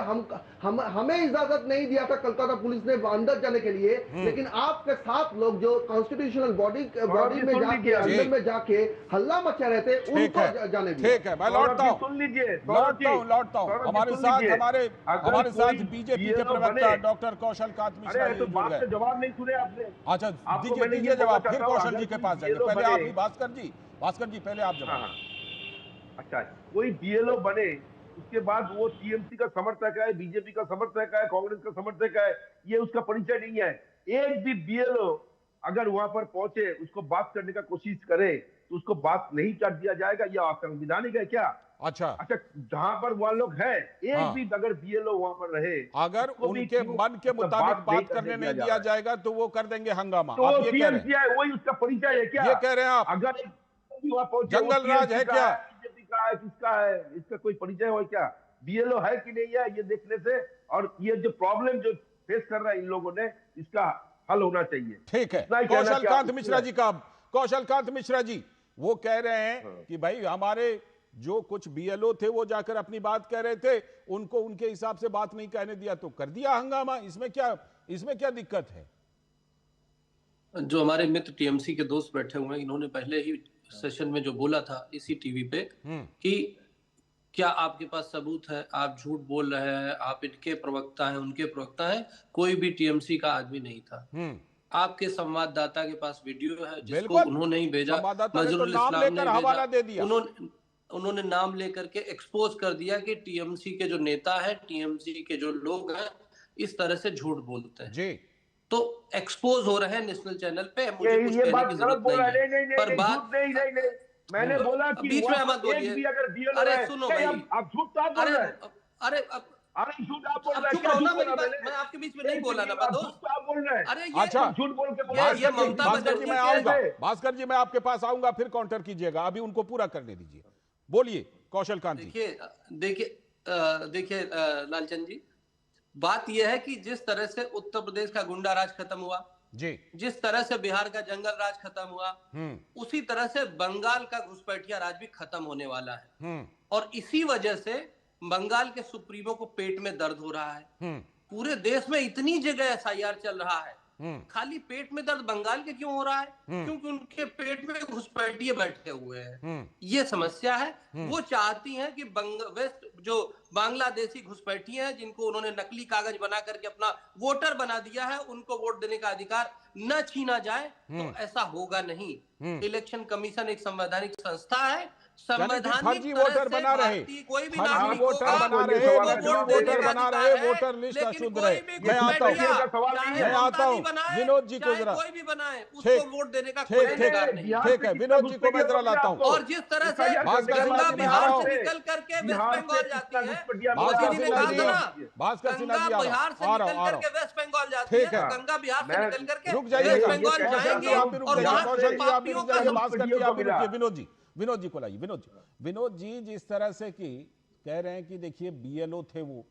[SPEAKER 9] हमें इजाजत नहीं दिया था कलकत्ता पुलिस ने अंदर जाने के लिए। लेकिन आपके 7 लोग जो कॉन्स्टिट्यूशनल बॉडी में जाके अंदर में जाके हल्ला मचा रहे थे, उनको जाने दिया।
[SPEAKER 3] ठीक है, मैं लौटता हूं हमारे साथ बीजेपी के प्रवक्ता डॉक्टर कौशल कांत मिश्रा जी जुड़ गए।
[SPEAKER 11] जवाब नहीं सुने आपने।
[SPEAKER 3] अच्छा दीजिए जवाब, फिर कौशल जी के पास जाएंगे। पहले आप ही भास्कर जी पहले आप जवाब।
[SPEAKER 11] अच्छा, कोई बीएलओ बने उसके बाद वो टीएमसी का समर्थक है, बीजेपी का समर्थक है, कांग्रेस का समर्थक है, ये उसका परिचय नहीं है। एक भी बीएलओ अगर वहां पर पहुंचे, उसको बात करने का कोशिश करे तो उसको बात नहीं कर दिया जाएगा, यह असंवैधानिक है क्या?
[SPEAKER 3] अच्छा,
[SPEAKER 11] जहां पर वह लोग है, एक भी अगर बीएलओ वहां पर रहे,
[SPEAKER 3] अगर उनके मन के मुताबिक बात करने नहीं दिया जाएगा तो वो कर देंगे हंगामा।
[SPEAKER 11] तो
[SPEAKER 3] आप ये कह रहे हैं,
[SPEAKER 11] वही उसका परिचय है क्या?
[SPEAKER 3] ये कह रहे हैं आप?
[SPEAKER 11] अगर
[SPEAKER 3] जंगल राज है क्या?
[SPEAKER 11] बीजेपी का है, किसका है, इसका कोई परिचय हो क्या? बीएलओ है कि नहीं है, ये देखने से, और ये जो प्रॉब्लम जो फेस कर रहा है इन लोगों ने, इसका हल होना चाहिए।
[SPEAKER 3] ठीक है, कौशल कांत मिश्रा जी का, कौशल कांत मिश्रा जी वो कह रहे हैं कि भाई हमारे जो कुछ बीएलओ थे वो जाकर अपनी बात कह रहे थे, उनको उनके हिसाब से बात नहीं कहने दिया तो कर दिया हंगामा। इसमें क्या दिक्कत है?
[SPEAKER 12] जो हमारे मित्र टीएमसी के दोस्त बैठे हुए हैं, इन्होंने पहले ही सेशन में जो बोला था इसी टीवी पे कि क्या आपके पास सबूत है, आप झूठ बोल रहे हैं, आप इनके प्रवक्ता हैं, उनके प्रवक्ता हैं, कोई भी टीएमसी का आदमी नहीं था। आपके संवाददाता के पास वीडियो है जिसको उन्होंने ही भेजा, नजरुल इस्लाम ने भेजा, उन्होंने नाम लेकर के एक्सपोज कर दिया कि टीएमसी के जो नेता है, टीएमसी के जो लोग हैं, इस तरह से झूठ बोलते हैं जी। तो एक्सपोज हो रहे हैं नेशनल चैनल पे, मुझे कुछ कहने की जरूरत नहीं है। पर बात नहीं,
[SPEAKER 11] मैंने बोला कि
[SPEAKER 12] बीच में मत बोलिए। अरे सुनो भाई,
[SPEAKER 11] आप झूठ तो आप बोल रहे हैं।
[SPEAKER 12] अरे
[SPEAKER 11] झूठ आप बोल रहे हैं।
[SPEAKER 12] चुप रहो ना, मेरी बात मैं आपके बीच में नहीं बोला ना दोस्त,
[SPEAKER 11] आप बोल रहे हैं।
[SPEAKER 12] अरे ये
[SPEAKER 11] झूठ बोल के
[SPEAKER 12] ये ममता बनर्जी
[SPEAKER 3] मैं आऊंगा, भास्कर जी मैं आपके पास आऊंगा, फिर काउंटर कीजिएगा, अभी उनको पूरा करने दीजिए। बोलिए कौशल कांत जी।
[SPEAKER 12] देखिए लालचंद जी, बात यह है कि जिस तरह से उत्तर प्रदेश का गुंडा राज खत्म हुआ
[SPEAKER 3] जी,
[SPEAKER 12] जिस तरह से बिहार का जंगल राज खत्म हुआ, उसी तरह से बंगाल का घुसपैठिया राज भी खत्म होने वाला है। और इसी वजह से बंगाल के सुप्रीमो को पेट में दर्द हो रहा है। पूरे देश में इतनी जगह एसआईआर चल रहा है, खाली पेट में दर्द बंगाल के क्यों हो रहा है? क्योंकि उनके पेट में घुसपैठिए बैठे हुए हैं। ये समस्या है। वो चाहती हैं कि वेस्ट जो बांग्लादेशी घुसपैठिए हैं, जिनको उन्होंने नकली कागज बना करके अपना वोटर बना दिया है, उनको वोट देने का अधिकार न छीना जाए। तो ऐसा होगा नहीं। इलेक्शन कमीशन एक संवैधानिक संस्था है,
[SPEAKER 3] फर्जी वोटर बना रहे,
[SPEAKER 12] कोई भी
[SPEAKER 3] फर्जी वोटर बना रहे, वोटर लिस्ट अशुद्ध रहे। मैं आता हूँ विनोद जी को जरा,
[SPEAKER 12] कोई भी बनाए उसको वोट देने का कोई अधिकार नहीं।
[SPEAKER 3] ठीक है, विनोद जी को मैं जरा लाता हूँ।
[SPEAKER 12] और जिस तरह से गंगा बिहार से निकल करके वेस्ट बंगाल जाती है,
[SPEAKER 3] भास्कर सिन्हा जी
[SPEAKER 12] बिहार से निकल करके वेस्ट बंगाल जाती है, गंगा बिहार से निकल करके
[SPEAKER 3] रुक जाइए,
[SPEAKER 12] वेस्ट बंगाल जाएंगे और वहां से पापियों का
[SPEAKER 3] विनोद जी को लाइए। विनोद जी जिस तरह से कि कह रहे हैं कि देखिए बीएलओ थे वो,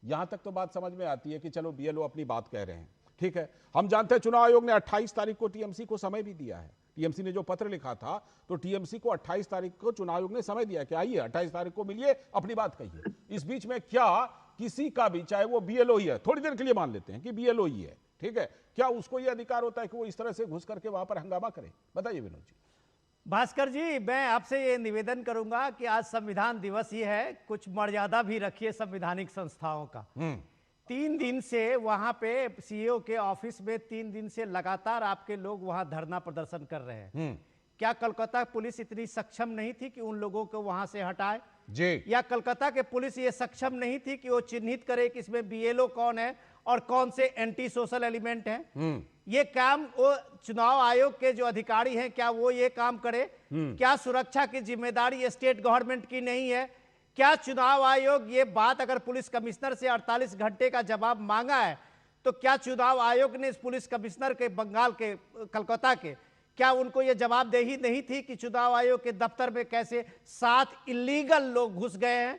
[SPEAKER 3] यहां तक तो बात समझ में आती है कि चलो बीएलओ अपनी बात कह रहे हैं, ठीक है। हम जानते हैं चुनाव आयोग ने 28 तारीख को टीएमसी को समय भी दिया है। टीएमसी ने जो पत्र लिखा था तो टीएमसी को 28 तारीख को चुनाव आयोग ने समय दिया कि आइए 28 तारीख को मिलिए, अपनी बात कहिए। इस बीच में क्या किसी का भी, चाहे वो बीएलओ ही है, थोड़ी देर के लिए मान लेते हैं कि बीएलओ ही है, ठीक है, क्या उसको यह अधिकार होता है कि वो इस तरह से घुस करके वहां पर हंगामा करे? बताइए विनोद जी।
[SPEAKER 10] भास्कर जी, मैं आपसे ये निवेदन करूंगा कि आज संविधान दिवस ही है, कुछ मर्यादा भी रखिए संवैधानिक संस्थाओं का। 3 दिन से वहां पे सीईओ के ऑफिस में 3 दिन से लगातार आपके लोग वहां धरना प्रदर्शन कर रहे हैं। क्या कलकत्ता पुलिस इतनी सक्षम नहीं थी कि उन लोगों को वहां से हटाए जी? या कलकत्ता के पुलिस ये सक्षम नहीं थी कि वो चिन्हित करे कि इसमें बीएलओ कौन है और कौन से एंटी सोशल एलिमेंट हैं? ये काम वो चुनाव आयोग के जो अधिकारी हैं, क्या वो ये काम करे? क्या सुरक्षा की जिम्मेदारी स्टेट गवर्नमेंट की नहीं है? क्या चुनाव आयोग ये बात, अगर पुलिस कमिश्नर से 48 घंटे का जवाब मांगा है, तो क्या चुनाव आयोग ने इस पुलिस कमिश्नर के बंगाल के, कलकत्ता के, क्या उनको ये जवाबदेही नहीं थी कि चुनाव आयोग के दफ्तर में कैसे 7 इलीगल लोग घुस गए हैं?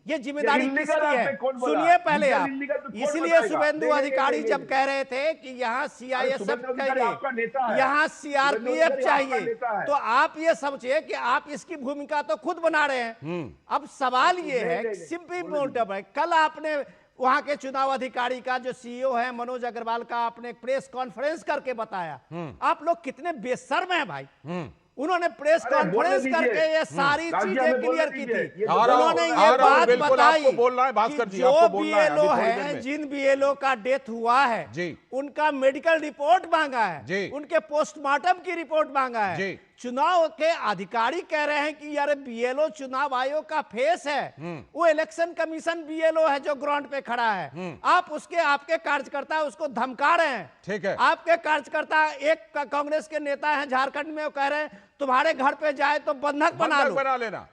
[SPEAKER 10] ये जिम्मेदारी किसकी है? सुनिए पहले आप। इसलिए शुभेंदु अधिकारी जब कह रहे थे कि यहाँ सीआईएसएफ चाहिए, यहाँ सीआरपीएफ चाहिए, तो आप ये समझिए कि आप इसकी भूमिका तो खुद बना रहे हैं। अब सवाल ये है, सिंपली मोटिव है, कल आपने वहां के चुनाव अधिकारी का जो सीईओ है मनोज अग्रवाल का आपने प्रेस कॉन्फ्रेंस करके बताया। आप लोग कितने बेशर्म हैं भाई। उन्होंने प्रेस कॉन्फ्रेंस करके ये सारी चीजें क्लियर की थी। उन्होंने ये बात बताई कि जो बीएलओ है, जिन बीएलओ का डेथ हुआ है, उनका मेडिकल रिपोर्ट मांगा है, उनके पोस्टमार्टम की रिपोर्ट मांगा है। चुनाव के अधिकारी कह रहे हैं कि यार बीएलओ चुनाव आयोग का फेस है, वो इलेक्शन कमीशन बीएलओ है जो ग्राउंड पे खड़ा है। आप उसके, आपके कार्यकर्ता उसको धमका रहे हैं।
[SPEAKER 3] ठीक है,
[SPEAKER 10] आपके कार्यकर्ता, एक कांग्रेस के नेता हैं झारखंड में, वो कह रहे हैं तुम्हारे घर पे जाए तो बंधक बना लेना।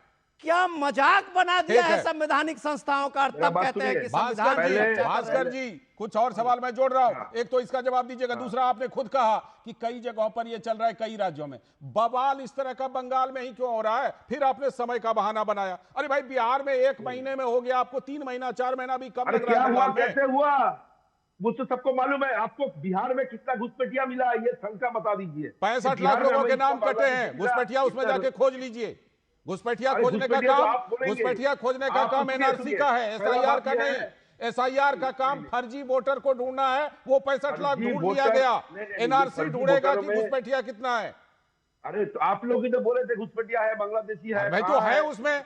[SPEAKER 10] क्या मजाक बना दिया है संवैधानिक संस्थाओं का? तब कहते हैं कि
[SPEAKER 3] भास्कर जी कुछ और सवाल मैं जोड़ रहा हूं। एक तो इसका जवाब दीजिएगा, दूसरा आपने खुद कहा कि कई जगहों पर यह चल रहा है, कई राज्यों में। बवाल इस तरह का बंगाल में ही क्यों हो रहा है? फिर आपने समय का बहाना बनाया। अरे भाई, बिहार में 1 महीने में हो गया, आपको 3 महीना 4 महीना भी कम लग रहा है।
[SPEAKER 11] कैसे हुआ वो तो सबको मालूम है। आपको बिहार में कितना घुसपैठिया मिला है ये संख्या बता दीजिए।
[SPEAKER 3] 65 लाख लोगों के नाम कटे हैं। घुसपैठिया उसमें जाके खोज लीजिए। घुसपैठिया खोजने का काम एनआरसी का है, एसआईआर का नहीं। एसआईआर का काम फर्जी वोटर को ढूंढना है, वो 65 लाख ढूंढ लिया गया। एनआरसी ढूंढेगा कि घुसपैठिया कितना है।
[SPEAKER 11] अरे तो आप लोग ही तो बोले थे घुसपैठिया है, बांग्लादेशी है।
[SPEAKER 3] भाई तो है, उसमें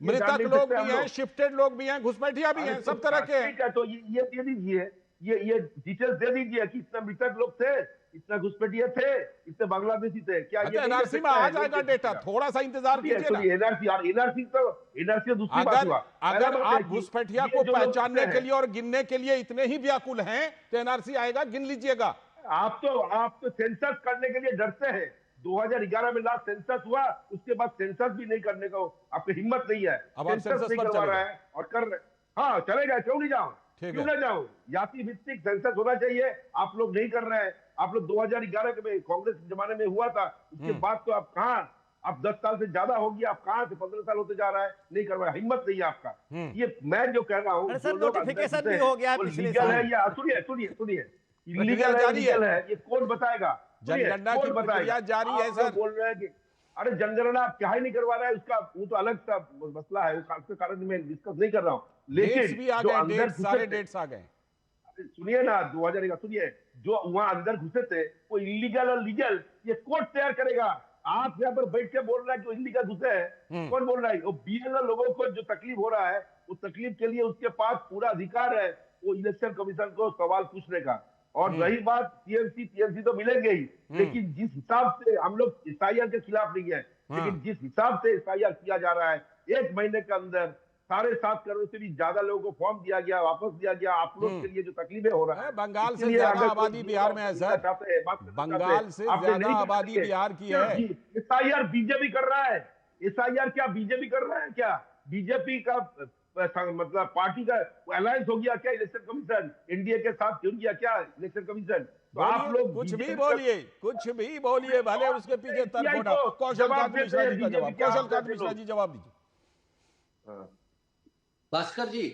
[SPEAKER 3] मृतक लोग भी हैं, शिफ्टेड लोग भी हैं, घुसपैठिया भी हैं, सब तरह के हैं।
[SPEAKER 11] तो ये दे दीजिए, ये डिटेल्स दे दीजिए कि इतना मृतक लोग थे, इतना घुसपैठिए थे, इतने बांग्लादेशी थे। क्या ये
[SPEAKER 3] एनआरसी में आ जाएगा डेटा? थोड़ा सा इंतजार कीजिए ना।
[SPEAKER 11] एनआरसी तो दूसरी बात हुआ।
[SPEAKER 3] अगर आप घुसपैठिया को पहचानने के लिए और गिनने के लिए इतने ही व्याकुल हैं तो एनआरसी आएगा, गिन लीजिएगा।
[SPEAKER 11] आप तो सेंसस करने के लिए डरते हैं। 2011 में लास्ट सेंसस हुआ, उसके बाद सेंसस भी नहीं करने का आपकी हिम्मत नहीं है।
[SPEAKER 3] अब आप सेंसस
[SPEAKER 11] नहीं करवा रहा है और कर रहे। हाँ चलेगा, क्यों नहीं जाऊं, क्यों ना जाऊं। जाति भित्तिक सेंसस होना चाहिए, आप लोग नहीं कर रहे हैं। आप लोग 2011 में कांग्रेस के जमाने में हुआ था, उसके बाद तो आप कहां, आप 10 साल से ज्यादा हो गया, आप कहां से 15 साल होते जा रहा है, नहीं करवा, हिम्मत नहीं है आपका। ये मैं जो कह रहा हूँ,
[SPEAKER 10] नोटिफिकेशन भी हो गया पिछले साल
[SPEAKER 11] है या सुनिए इलीगल है, ये कौन बताएगा?
[SPEAKER 3] जनगणना की प्रक्रिया जारी है सर।
[SPEAKER 11] बोल रहे हैं कि अरे जनगणना आप क्या ही नहीं करवा रहा है, उसका वो तो अलग सा मसला है, उसके कारण मैं डिस्कस नहीं कर रहा हूँ। लेकिन
[SPEAKER 3] भी आ गए, सारे डेट्स आ गए।
[SPEAKER 11] सुनिए ना, 2000 सुनिए, जो वहां अंदर घुसे थे वो इलीगल और लीगल ये कोर्ट तैयार करेगा। आप यहाँ पर बैठ के बोल रहा है कि इलीगल घुसे हैं, कौन बोल रहा है? वो बीएलओ लोगों को जो तकलीफ हो रहा है, उस तकलीफ के लिए उसके पास पूरा अधिकार है वो इलेक्शन कमीशन को सवाल पूछने का। और रही बात टीएमसी तो मिलेंगे ही, लेकिन जिस हिसाब से हम लोग एसआईआर के खिलाफ नहीं है, लेकिन जिस हिसाब से एसआईआर किया जा रहा है, 1 महीने के अंदर 7.5 करोड़ से भी ज्यादा लोगों को फॉर्म दिया गया, वापस दिया गया। आप लोग के लिए जो तकलीफें हो रहा है,
[SPEAKER 3] बंगाल से ज्यादा आबादी बिहार में है सर। बंगाल से ज्यादा आबादी बिहार की है।
[SPEAKER 11] एसआईआर बीजेपी कर रहा है। एसआईआर क्या बीजेपी कर रहा है? क्या बीजेपी का मतलब पार्टी का अलायंस हो गया क्या इलेक्शन कमीशन? एनडीए के साथ जुड़ गया क्या इलेक्शन कमीशन? तो आप लोग
[SPEAKER 3] कुछ भी बोलिए, भले उसके पीछे तर्क होना। कौशल कांत मिश्रा जी का जवाब, कौशल कांत मिश्रा जी जवाब दीजिए।
[SPEAKER 12] भास्कर जी,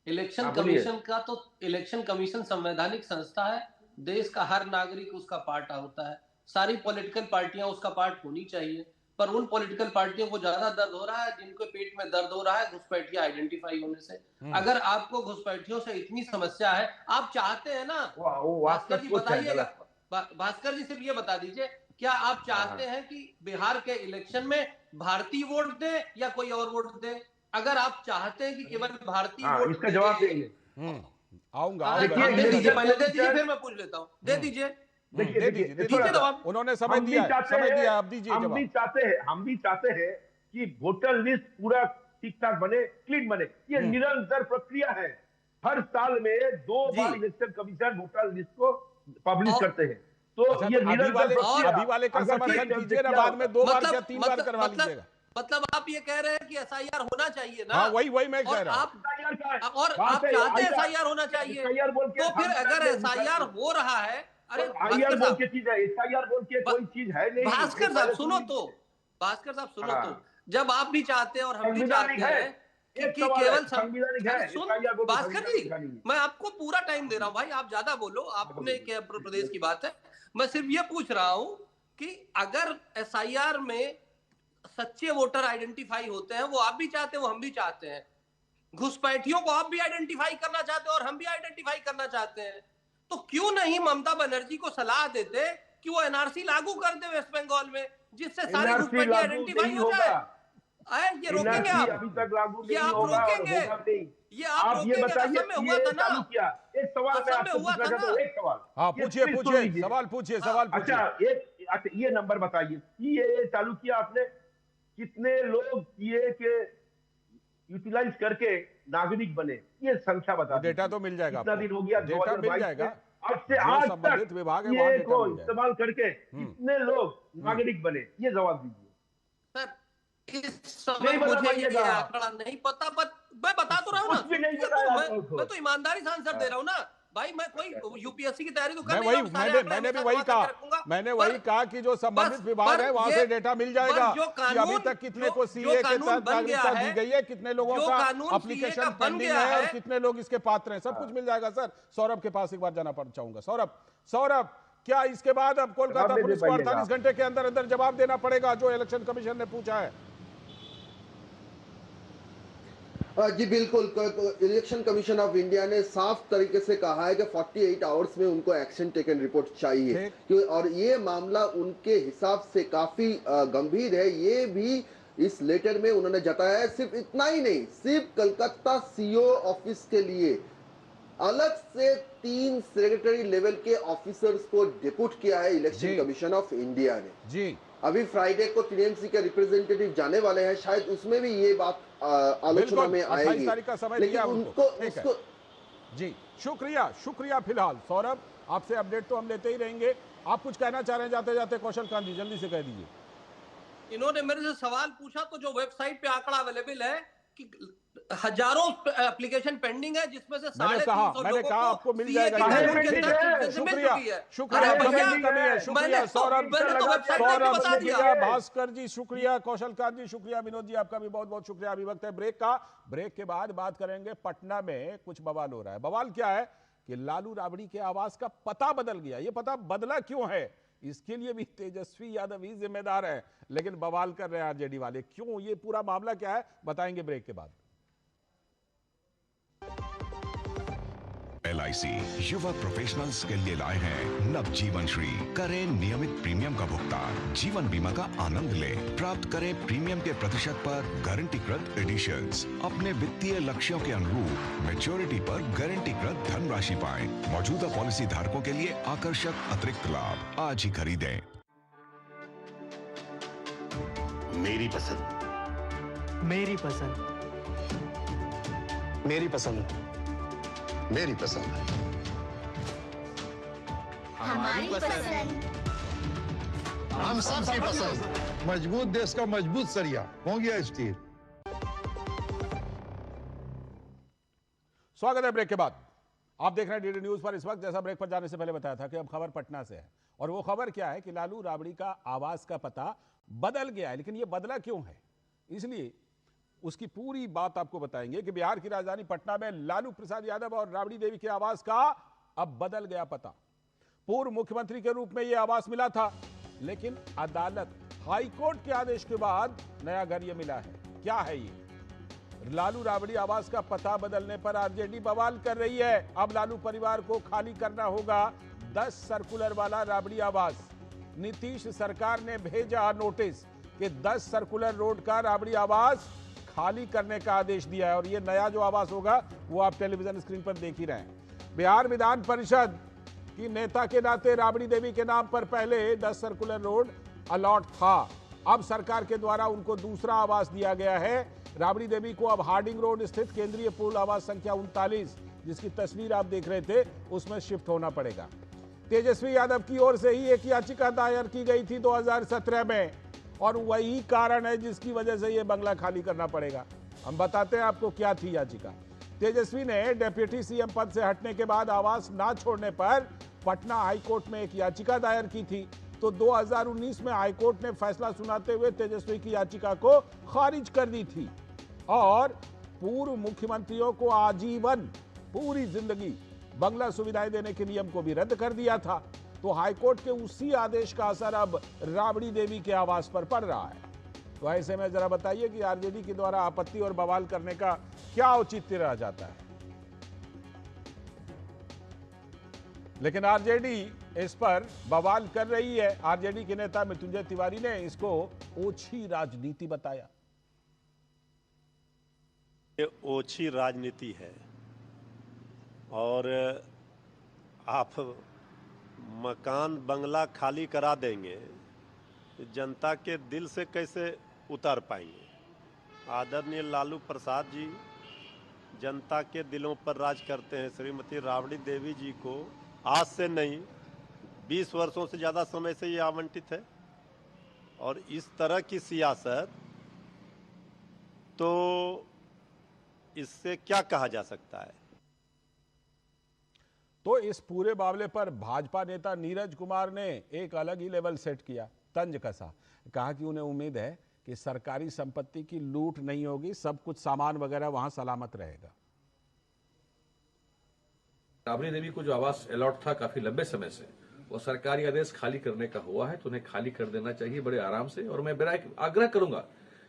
[SPEAKER 12] इलेक्शन कमीशन का तो इलेक्शन कमीशन संवैधानिक संस्था है, देश का हर नागरिक उसका पार्ट होता है, सारी पॉलिटिकल पार्टियां उसका पार्ट होनी चाहिए। पर उन पॉलिटिकल पार्टियों को ज्यादा दर्द हो रहा है जिनको पेट में दर्द हो रहा है घुसपैठिया आइडेंटिफाई होने से। अगर आपको घुसपैठियों से इतनी समस्या है, आप चाहते हैं ना, भास्कर जी बताइएगा, भास्कर जी सिर्फ ये बता दीजिए, क्या आप चाहते हैं कि बिहार के इलेक्शन में भारतीय वोट दे या कोई और वोट दे? अगर आप चाहते हैं कि केवल भारतीय वोट,
[SPEAKER 11] इसका जवाब देंगे।
[SPEAKER 3] आऊंगा,
[SPEAKER 12] दे दीजिए, पहले दे दीजिए, फिर मैं पूछ लेता हूँ। दे दीजिए,
[SPEAKER 3] उन्होंने समय दिया, आप दीजिए।
[SPEAKER 11] हम भी चाहते हैं कि वोटर लिस्ट पूरा ठीक ठाक बने, क्लीन बने। ये निरंतर प्रक्रिया है। हर साल में 2 बार इलेक्शन कमीशन वोटर लिस्ट को पब्लिश करते हैं। तो ये
[SPEAKER 3] अभी वाले का समर्थन कीजिए ना, बाद में 2 बार या 3 बार करवा लीजिएगा।
[SPEAKER 12] मतलब आप ये कह रहे हैं कि एसआईआर होना चाहिए ना?
[SPEAKER 3] हाँ, वही मैं कह रहा हूं।
[SPEAKER 12] आप चाहते हैं एसआईआर होना चाहिए, तो फिर अगर एसआईआर हो रहा है, अरे
[SPEAKER 11] एसआईआर बोल के चीज है, एसआईआर बोल के कोई चीज है नहीं।
[SPEAKER 12] भास्कर साहब सुनो तो, जब आप भी चाहते हैं और हम भी चाहते हैं कि केवल भास्कर जी, मैं आपको पूरा टाइम दे रहा हूं भाई, आप ज्यादा बोलो, आपने प्रदेश की बात है। मैं सिर्फ ये पूछ रहा हूं कि अगर एसआईआर में सच्चे वोटर आइडेंटिफाई होते हैं, वो आप भी चाहते हैं, वो हम भी चाहते हैं, घुसपैठियों को आप भी आइडेंटिफाई करना चाहते हैं और हम भी आइडेंटिफाई करना चाहते हैं, तो क्यों नहीं ममता बनर्जी को सलाह देते कि वो एनआरसी लागू कर दे वेस्ट बंगाल में, जिससे सारे घुसपैठी आइडेंटिफाई हो जाए? ये रोकेंगे आप?
[SPEAKER 11] अभी तक लागू
[SPEAKER 12] ये आप रोकेंगे? ये आप रोकेंगे? असम में हुआ था ना?
[SPEAKER 11] एक सवाल मैं आपसे पूछना चाहता हूं, एक सवाल।
[SPEAKER 3] हाँ, पूछिए, सवाल पूछिए।
[SPEAKER 11] अच्छा, ये नंबर बताइए, ये चालू किया आपने, कितने लोग ये के यूटिलाइज करके नागरिक बने, ये संख्या बता।
[SPEAKER 3] डेटा तो मिल जाएगा,
[SPEAKER 11] कितना दिन हो गया?
[SPEAKER 3] डेटा मिल जाएगा,
[SPEAKER 11] अब से आज तक
[SPEAKER 3] विभाग है,
[SPEAKER 11] ये को इस्तेमाल करके कितने लोग नागरिक बने, ये जवाब दीजिए।
[SPEAKER 12] सर, इस समय मुझे ये आंकड़ा नहीं पता, मैं बता तो रहा हूँ ना, मैं तो ईमानदारी से आंसर दे रहा हूँ ना भाई। मैं कोई यूपीएससी की तैयारी तो कर नहीं रहा हूं।
[SPEAKER 3] मैंने भी वही कहा कि जो संबंधित विभाग है वहां से डेटा मिल जाएगा कि अभी तक कितने को सीए के तहत नागरिकता दी गई है, कितने लोगों का एप्लीकेशन पेंडिंग है और कितने लोग इसके पात्र हैं, सब कुछ मिल जाएगा। सर, सौरभ के पास एक बार जाना चाहूंगा। सौरभ, क्या इसके बाद अब कोलकाता पुलिस को 48 घंटे के अंदर अंदर जवाब देना पड़ेगा जो इलेक्शन कमीशन ने पूछा है?
[SPEAKER 9] जी बिल्कुल, इलेक्शन कमीशन ऑफ इंडिया ने साफ तरीके से कहा है कि 48 आवर्स में उनको एक्शन टेकन रिपोर्ट चाहिए, और ये मामला उनके हिसाब से काफी गंभीर है, ये भी इस लेटर में उन्होंने जताया है। सिर्फ इतना ही नहीं, सिर्फ कलकत्ता सीओ ऑफिस के लिए अलग से 3 सेक्रेटरी लेवल के ऑफिसर्स को डिप्यूट किया है इलेक्शन कमीशन ऑफ इंडिया ने।
[SPEAKER 3] जी,
[SPEAKER 9] अभी फ्राइडे को टीएमसी के रिप्रेजेंटेटिव जाने वाले हैं, शायद उसमें भी ये बात आलोचना में आएगी,
[SPEAKER 3] लेकिन उनको जी शुक्रिया। फिलहाल सौरभ, आपसे अपडेट तो हम लेते ही रहेंगे। आप कुछ कहना चाह रहे हैं जाते जाते? कौशल कांत जी, जल्दी से कह दीजिए।
[SPEAKER 12] इन्होंने मेरे से सवाल पूछा, तो जो वेबसाइट पे आंकड़ा अवेलेबल है कि हजारों एप्लीकेशन पेंडिंग है, जिसमें से 350
[SPEAKER 3] मैंने कहा आपको मिल जाएगा। शुक्रिया सौरभ, शुक्रिया भास्कर जी, शुक्रिया कौशल कांत जी, शुक्रिया विनोद जी, आपका भी बहुत बहुत शुक्रिया। अभी वक्त है ब्रेक का। ब्रेक के बाद बात करेंगे पटना में कुछ बवाल हो रहा है। बवाल क्या है कि लालू राबड़ी के आवास का पता बदल गया। ये पता बदला क्यों है, इसके लिए भी तेजस्वी यादव ही जिम्मेदार है, लेकिन बवाल कर रहे हैं आरजेडी वाले। क्यों, ये पूरा मामला क्या है, बताएंगे ब्रेक के बाद।
[SPEAKER 13] LIC युवा प्रोफेशनल्स के लिए लाए हैं नवजीवन श्री। करें नियमित प्रीमियम का भुगतान, जीवन बीमा का आनंद लें, प्राप्त करें प्रीमियम के प्रतिशत पर गारंटीकृत एडिशंस, अपने वित्तीय लक्ष्यों के अनुरूप मैच्योरिटी पर गारंटीकृत धनराशि पाएं। मौजूदा पॉलिसी धारकों के लिए आकर्षक अतिरिक्त लाभ आज ही खरीदें।
[SPEAKER 14] मेरी पसंद,
[SPEAKER 15] मेरी पसंद,
[SPEAKER 14] मेरी पसंद, मेरी पसंद,
[SPEAKER 16] हमारी पसंद,
[SPEAKER 14] हम सबकी पसंद।
[SPEAKER 17] मजबूत देश का मजबूत सरिया हो गया स्टील।
[SPEAKER 3] स्वागत है ब्रेक के बाद। आप देख रहे हैं डीडी न्यूज पर। इस वक्त जैसा ब्रेक पर जाने से पहले बताया था कि अब खबर पटना से है, और वो खबर क्या है कि लालू राबड़ी का आवास का पता बदल गया है। लेकिन ये बदला क्यों है, इसलिए उसकी पूरी बात आपको बताएंगे कि बिहार की राजधानी पटना में लालू प्रसाद यादव और राबड़ी देवी के आवास का अब बदल गया पता। पूर्व मुख्यमंत्री के रूप में यह आवास मिला था, लेकिन अदालत हाईकोर्ट के आदेश के बाद नया घर यह मिला है। क्या है ये? लालू राबड़ी आवास का पता बदलने पर आरजेडी बवाल कर रही है। अब लालू परिवार को खाली करना होगा 10 सर्कुलर वाला राबड़ी आवास। नीतीश सरकार ने भेजा नोटिस कि 10 सर्कुलर रोड का राबड़ी आवास खाली करने का आदेश दिया है, और ये नया जो आवास होगा वो आप टेलीविजन स्क्रीन पर देख ही रहे हैं। बिहार विधान परिषद की नेता के नाते राबड़ी देवी के नाम पर पहले 10 सर्कुलर रोड अलॉट था। अब सरकार के द्वारा उनको दूसरा आवास दिया गया है। राबड़ी देवी को अब हार्डिंग रोड स्थित केंद्रीय पूर्व आवास संख्या 39, जिसकी तस्वीर आप देख रहे थे, उसमें शिफ्ट होना पड़ेगा। तेजस्वी यादव की ओर से ही एक याचिका दायर की गई थी 2017 में। और वही कारण है जिसकी वजह से ये बंगला खाली करना पड़ेगा। हम बताते हैं आपको क्या थी याचिका। तेजस्वी ने डिप्टी सीएम पद से हटने के बाद आवास ना छोड़ने पर पटना हाईकोर्ट में एक याचिका दायर की थी। तो 2019 में हाईकोर्ट ने फैसला सुनाते हुए तेजस्वी की याचिका को खारिज कर दी थी और पूर्व मुख्यमंत्रियों को आजीवन पूरी जिंदगी बंगला सुविधाएं देने के नियम को भी रद्द कर दिया था। तो हाईकोर्ट के उसी आदेश का असर अब राबड़ी देवी के आवास पर पड़ रहा है। तो ऐसे में जरा बताइए कि आरजेडी के द्वारा आपत्ति और बवाल करने का क्या औचित्य रह जाता है। लेकिन आरजेडी इस पर बवाल कर रही है। आरजेडी के नेता मृत्युंजय तिवारी ने इसको ओछी राजनीति बताया।
[SPEAKER 15] ये ओछी राजनीति है और आप मकान बंगला खाली करा देंगे, जनता के दिल से कैसे उतर पाएंगे। आदरणीय लालू प्रसाद जी जनता के दिलों पर राज करते हैं। श्रीमती राबड़ी देवी जी को आज से नहीं 20 वर्षों से ज़्यादा समय से ये आवंटित है और इस तरह की सियासत, तो इससे क्या कहा जा सकता है।
[SPEAKER 3] तो इस पूरे मामले पर भाजपा नेता नीरज कुमार ने एक अलग ही लेवल सेट किया, तंज कसा। कहा कि उन्हें उम्मीद है कि सरकारी संपत्ति की लूट नहीं होगी, सब कुछ सामान वगैरह वहां सलामत रहेगा।
[SPEAKER 18] राबड़ी देवी को जो आवास अलॉट था काफी लंबे समय से, वो सरकारी आदेश खाली करने का हुआ है, तो उन्हें खाली कर देना चाहिए बड़े आराम से। और मैं मेरा एक आग्रह करूंगा,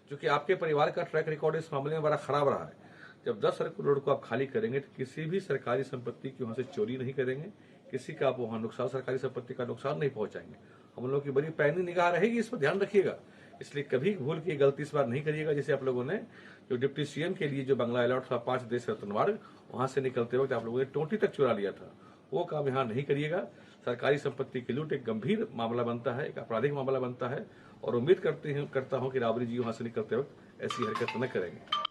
[SPEAKER 18] क्योंकि आपके परिवार का ट्रैक रिकॉर्ड इस मामले में बड़ा खराब रहा है। जब 10 करोड़ को आप खाली करेंगे तो किसी भी सरकारी संपत्ति की वहां से चोरी नहीं करेंगे, किसी का आप वहां नुकसान, सरकारी संपत्ति का नुकसान नहीं पहुंचाएंगे। हम लोगों की बड़ी पैनी निगाह रहेगी, इस पर ध्यान रखिएगा। इसलिए कभी भूल की गलती इस बार नहीं करिएगा। जैसे आप लोगों ने जो डिप्टी सीएम के लिए जो बंगला अलॉट था 5 देश रत्न मार्ग, वहां से निकलते वक्त आप लोगों ने टोटी तक चुरा लिया था, वो काम यहाँ नहीं करिएगा। सरकारी संपत्ति की लूट एक गंभीर मामला बनता है, एक आपराधिक मामला बनता है और उम्मीद करता हूं कि राबड़ी जी वहां से निकलते वक्त ऐसी हरकत न करेंगे।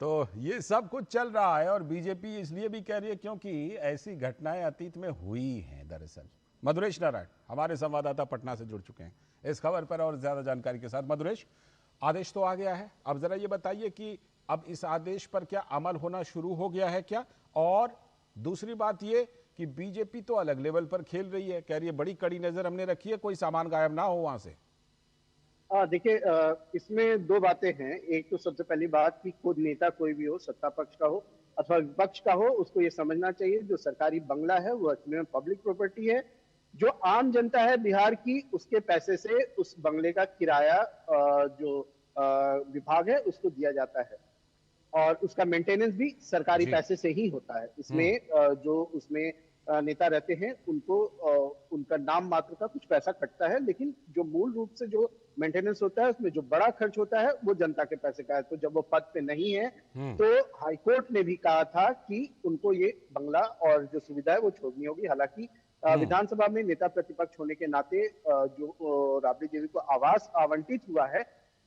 [SPEAKER 3] तो ये सब कुछ चल रहा है और बीजेपी इसलिए भी कह रही है क्योंकि ऐसी घटनाएं अतीत में हुई हैं। दरअसल मधुरेश नारायण हमारे संवाददाता पटना से जुड़ चुके हैं इस खबर पर और ज्यादा जानकारी के साथ। मधुरेश, आदेश तो आ गया है, अब जरा ये बताइए कि अब इस आदेश पर क्या अमल होना शुरू हो गया है क्या? और दूसरी बात ये कि बीजेपी तो अलग लेवल पर खेल रही है, कह रही है बड़ी कड़ी नजर हमने रखी है, कोई सामान गायब ना हो वहां से।
[SPEAKER 19] देखिए, इसमें दो बातें हैं। एक तो सबसे पहली बात कि खुद नेता कोई भी हो, सत्ता पक्ष का हो अथवा विपक्ष का हो, उसको ये समझना चाहिए जो सरकारी बंगला है वो असली में पब्लिक प्रॉपर्टी है। जो आम जनता है बिहार की, उसके पैसे से उस बंगले का किराया जो विभाग है उसको दिया जाता है और उसका मेंटेनेंस भी सरकारी पैसे से ही होता है। इसमें जो उसमें नेता रहते हैं उनको उनका नाम मात्र का कुछ पैसा कटता है, लेकिन जो मूल रूप से जो मेंटेनेंस होता है उसमें जो बड़ा खर्च होता है वो जनता के पैसे का है। तो जब वो पद पे नहीं है तो हाईकोर्ट ने भी कहा था कि उनको ये बंगला और जो सुविधा है वो छोड़नी होगी। हालांकि विधानसभा में नेता प्रतिपक्ष होने के नाते जो राबड़ी देवी को आवास आवंटित हुआ है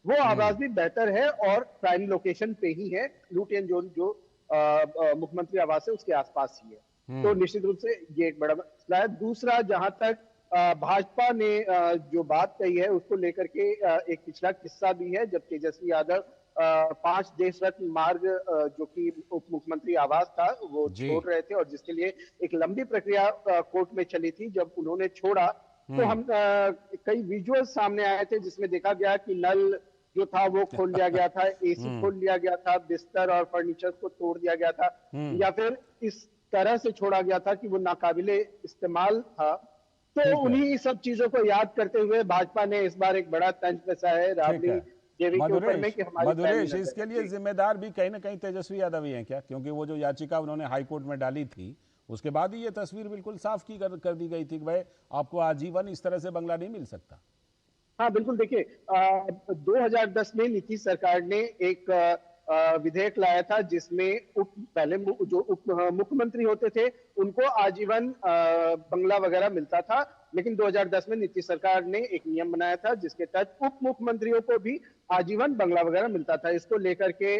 [SPEAKER 19] वो आवास भी बेहतर है और प्राइम लोकेशन पे ही है। लूट एंड जोन जो मुख्यमंत्री आवास है उसके आसपास ही है, तो निश्चित रूप से ये एक बड़ा मसला है। दूसरा, जहां तक भाजपा ने जो बात कही है उसको लेकर के एक पिछला किस्सा भी है जब तेजस्वी यादव 5 देश रत्न मार्ग जो कि उप मुख्यमंत्री आवास था वो छोड़ रहे थे और जिसके लिए एक लंबी प्रक्रिया कोर्ट में चली थी। जब उन्होंने छोड़ा तो हम कई विजुअल सामने आए थे जिसमें देखा गया कि नल जो था वो खोल दिया गया था, एसी खोल दिया गया था, बिस्तर और फर्नीचर को तोड़ दिया गया था या फिर इस तरह से छोड़ा गया था कि वो नाकाबिले इस्तेमाल था। तो उन्हीं सब चीजों को याद करते हुए भाजपा ने इस बार एक बड़ा तंज कसा है राबड़ी देवी के ऊपर में कि हमारी
[SPEAKER 3] मधुरेश, इसके लिए जिम्मेदार भी कहीं ना कहीं तेजस्वी यादव ही हैं क्या? क्योंकि वो जो याचिका उन्होंने हाईकोर्ट में डाली थी उसके बाद ही ये तस्वीर बिल्कुल साफ की कर दी गई थी कि भाई आपको आजीवन इस तरह से बंगला नहीं मिल सकता।
[SPEAKER 19] हाँ बिल्कुल, देखिए 2010 में नीतीश सरकार ने एक विधेयक लाया था जिसमें पहले जो उप मुख्यमंत्री होते थे उनको आजीवन बंगला वगैरह मिलता था, लेकिन 2010 में नीतीश सरकार ने एक नियम बनाया था जिसके तहत उप मुख्यमंत्रियों को भी आजीवन बंगला वगैरह मिलता था। इसको लेकर के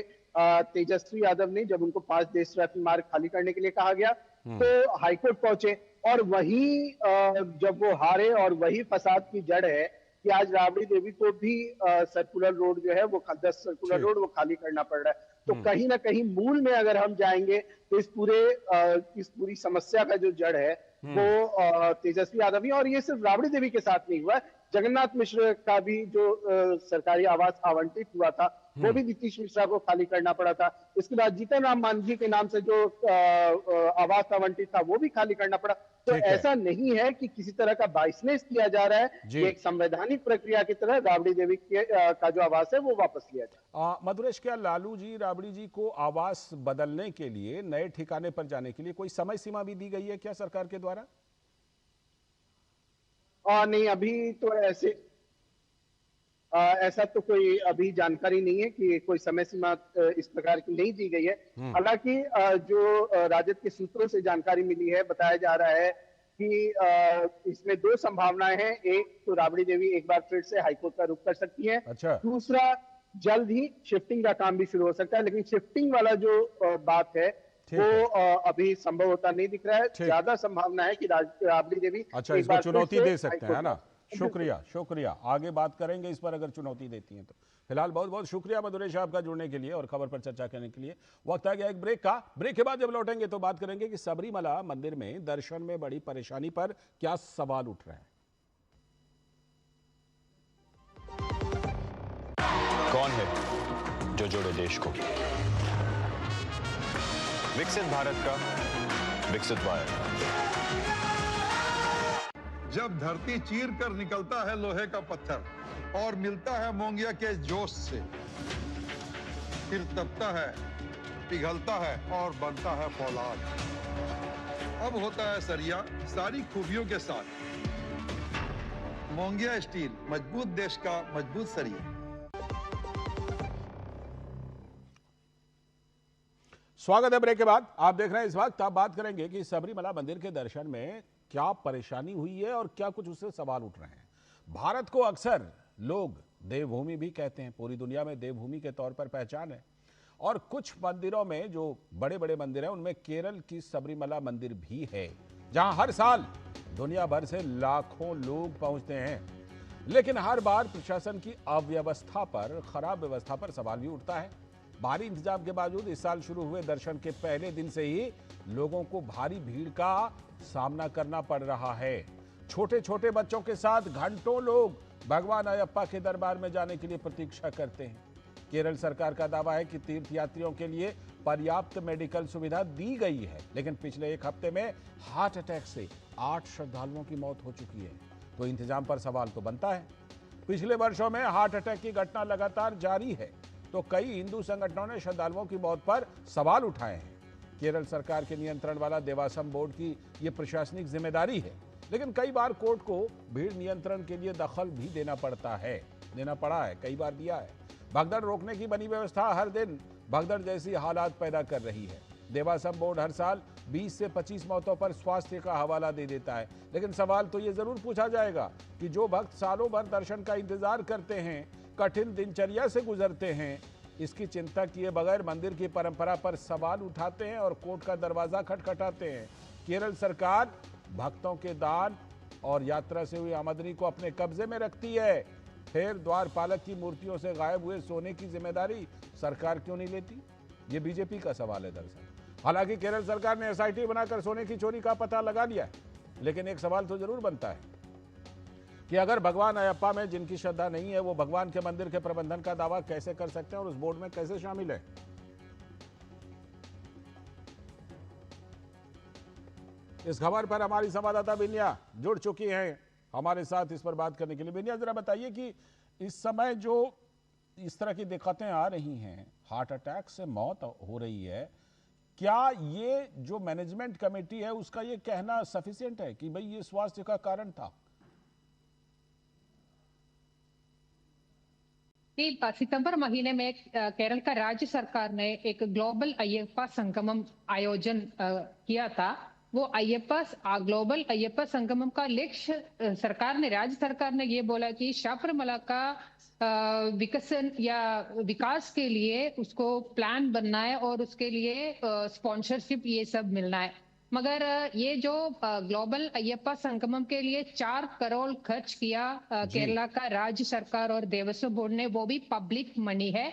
[SPEAKER 19] तेजस्वी यादव ने जब उनको 5 देश रत्न मार्ग खाली करने के लिए कहा गया तो हाईकोर्ट पहुंचे और वही जब वो हारे और वही फसाद की जड़ है कि आज राबड़ी देवी को भी सर्कुलर रोड जो है वो 10 सर्कुलर रोड वो खाली करना पड़ रहा है। तो कहीं ना कहीं मूल में अगर हम जाएंगे तो इस पूरी समस्या का जो जड़ है वो तेजस्वी यादव ही, और ये सिर्फ राबड़ी देवी के साथ नहीं हुआ, जगन्नाथ मिश्र का भी जो सरकारी आवास आवंटित हुआ था वो भी नीतीश मिश्रा को खाली करना पड़ा था। इसके बाद जीतन राम मांझी के नाम से जो आवास आवंटित था वो भी खाली करना पड़ा। तो ऐसा नहीं है कि किसी तरह का बाइसनेस किया जा रहा है, ये एक संवैधानिक प्रक्रिया की तरह राबड़ी देवी का जो आवास है वो वापस लिया जाए।
[SPEAKER 3] मधुरेश, क्या लालू जी राबड़ी जी को आवास बदलने के लिए, नए ठिकाने पर जाने के लिए कोई समय सीमा भी दी गई है क्या सरकार के द्वारा?
[SPEAKER 19] नहीं, अभी तो ऐसा तो कोई अभी जानकारी नहीं है कि कोई समय सीमा इस प्रकार की नहीं दी गई है। हालांकि जो राजद के सूत्रों से जानकारी मिली है, बताया जा रहा है कि इसमें दो संभावनाएं हैं। एक तो राबड़ी देवी एक बार फिर से हाईकोर्ट का रुख कर सकती है।
[SPEAKER 3] अच्छा।
[SPEAKER 19] दूसरा, जल्द ही शिफ्टिंग का काम भी शुरू हो सकता है, लेकिन शिफ्टिंग वाला जो बात है वो अभी संभव होता नहीं दिख रहा है। ज्यादा संभावना है कि राबड़ी देवी
[SPEAKER 3] अच्छा इसको चुनौती दे सकते हैं, है ना? शुक्रिया। आगे बात करेंगे इस पर अगर चुनौती देती हैं तो। फिलहाल बहुत बहुत शुक्रिया मधुरेश आपका जुड़ने के लिए और खबर पर चर्चा करने के लिए। वक्त आ गया एक ब्रेक का। ब्रेक के बाद जब लौटेंगे तो बात करेंगे कि सबरीमला मंदिर में दर्शन में बड़ी परेशानी पर क्या सवाल उठ रहे हैं।
[SPEAKER 20] कौन है जो जोड़े देश को? विकसित भारत का विकसित वायर।
[SPEAKER 17] जब धरती चीर कर निकलता है लोहे का पत्थर और मिलता है मोंगिया के जोश से, फिर तपता है, पिघलता है और बनता है फौलाद। अब होता है सरिया सारी खूबियों के साथ। मोंगिया स्टील, मजबूत देश का मजबूत सरिया।
[SPEAKER 3] स्वागत है ब्रेक के बाद। आप देख रहे हैं इस वक्त आप बात करेंगे कि सबरीमला मंदिर के दर्शन में क्या परेशानी हुई है और क्या कुछ उससे सवाल उठ रहे हैं। भारत को अक्सर लोग देवभूमि भी कहते हैं, पूरी दुनिया में देवभूमि के तौर पर पहचान है। और कुछ मंदिरों में, जो बड़े बड़े मंदिर हैं, उनमें केरल की सबरीमला मंदिर भी है, जहां हर साल दुनिया भर से लाखों लोग पहुंचते हैं। लेकिन हर बार प्रशासन की अव्यवस्था पर, खराब व्यवस्था पर सवाल भी उठता है। भारी इंतजाम के बावजूद इस साल शुरू हुए दर्शन के पहले दिन से ही लोगों को भारी भीड़ का सामना करना पड़ रहा है। छोटे छोटे बच्चों के साथ घंटों लोग भगवान अयप्पा के दरबार में जाने के लिए प्रतीक्षा करते हैं। केरल सरकार का दावा है कि तीर्थयात्रियों के लिए पर्याप्त मेडिकल सुविधा दी गई है, लेकिन पिछले एक हफ्ते में हार्ट अटैक से 8 श्रद्धालुओं की मौत हो चुकी है। तो इंतजाम पर सवाल तो बनता है। पिछले वर्षों में हार्ट अटैक की घटना लगातार जारी है, तो कई हिंदू संगठनों ने श्रद्धालुओं की मौत पर सवाल उठाए हैं। केरल सरकार के नियंत्रण वाला देवासम बोर्ड की यह प्रशासनिक जिम्मेदारी है, लेकिन कई बार कोर्ट को भीड़ नियंत्रण के लिए दखल भी देना पड़ा है, कई बार दिया है। भगदड़ रोकने की बनी व्यवस्था हर दिन भगदड़ जैसी हालात पैदा कर रही है। देवासम बोर्ड हर साल 20 से 25 मौतों पर स्वास्थ्य का हवाला दे देता है, लेकिन सवाल तो ये जरूर पूछा जाएगा कि जो भक्त सालों भर दर्शन का इंतजार करते हैं, कठिन दिनचर्या से गुजरते हैं, इसकी चिंता किए बगैर मंदिर की परंपरा पर सवाल उठाते हैं और कोर्ट का दरवाजा खटखटाते हैं। केरल सरकार भक्तों के दान और यात्रा से हुई आमदनी को अपने कब्जे में रखती है, फिर द्वारपालक की मूर्तियों से गायब हुए सोने की जिम्मेदारी सरकार क्यों नहीं लेती? ये बीजेपी का सवाल है दरअसल। हालांकि केरल सरकार ने एसआईटी बनाकर सोने की चोरी का पता लगा लिया है, लेकिन एक सवाल तो जरूर बनता है कि अगर भगवान अयप्पा में जिनकी श्रद्धा नहीं है, वो भगवान के मंदिर के प्रबंधन का दावा कैसे कर सकते हैं और उस बोर्ड में कैसे शामिल है? इस खबर पर हमारी संवाददाता बिनिया जुड़ चुकी हैं हमारे साथ इस पर बात करने के लिए। बिनिया, जरा बताइए कि इस समय जो इस तरह की दिक्कतें आ रही हैं, हार्ट अटैक से मौत हो रही है, क्या ये जो मैनेजमेंट कमेटी है उसका ये कहना सफिशिएंट है कि भाई ये स्वास्थ्य का कारण था?
[SPEAKER 21] सितंबर महीने में केरल का राज्य सरकार ने एक ग्लोबल अयप्पा संगमम आयोजन किया था। वो ग्लोबल अयप्पा संगमम का लक्ष्य राज्य सरकार ने ये बोला कि शबरीमला का विकसन या विकास के लिए उसको प्लान बनना है और उसके लिए स्पॉन्सरशिप ये सब मिलना है। मगर ये जो ग्लोबल अय्यप्पा संगमम के लिए 4 करोड़ खर्च किया केरला का राज्य सरकार और देवस्थान बोर्ड ने, वो भी पब्लिक मनी है।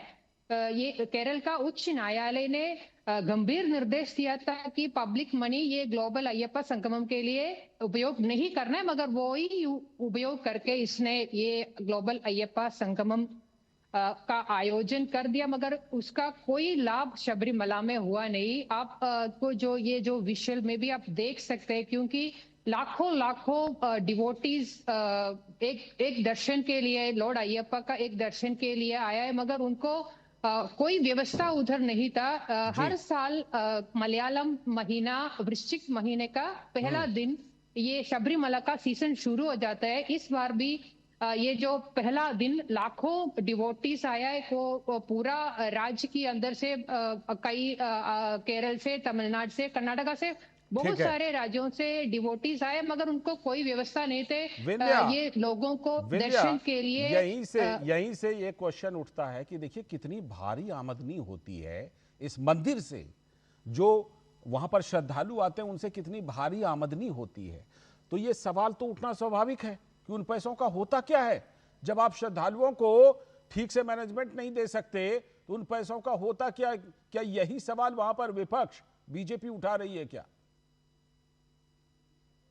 [SPEAKER 21] ये केरल का उच्च न्यायालय ने गंभीर निर्देश दिया था कि पब्लिक मनी ये ग्लोबल अय्यप्पा संगमम के लिए उपयोग नहीं करना है, मगर वो ही उपयोग करके इसने ये ग्लोबल अय्यप्पा संगमम का आयोजन कर दिया, मगर उसका कोई लाभ शबरीमला में हुआ नहीं। आप को जो विजुअल में भी आप देख सकते हैं, क्योंकि लाखों डिवोटीज एक दर्शन के लिए, लॉर्ड अय्यप्पा का एक दर्शन के लिए आया है, मगर उनको कोई व्यवस्था उधर नहीं था। हर साल मलयालम महीना, वृश्चिक महीने का पहला दिन ये शबरीमला का सीजन शुरू हो जाता है। इस बार भी ये जो पहला दिन लाखों डिवोटीज आया है, वो पूरा राज्य के अंदर से कई केरल से, तमिलनाडु से, कर्नाटका से, बहुत सारे राज्यों से डिवोटीज आए, मगर उनको कोई व्यवस्था नहीं थे ये लोगों को दर्शन के लिए।
[SPEAKER 3] यहीं से ये क्वेश्चन उठता है कि देखिए कितनी भारी आमदनी होती है इस मंदिर से, जो वहां पर श्रद्धालु आते हैं उनसे कितनी भारी आमदनी होती है। तो ये सवाल तो उठना स्वाभाविक है कि उन पैसों का होता क्या है। जब आप श्रद्धालुओं को ठीक से मैनेजमेंट नहीं दे सकते तो उन पैसों का होता क्या? क्या यही सवाल वहां पर विपक्ष बीजेपी उठा रही है क्या?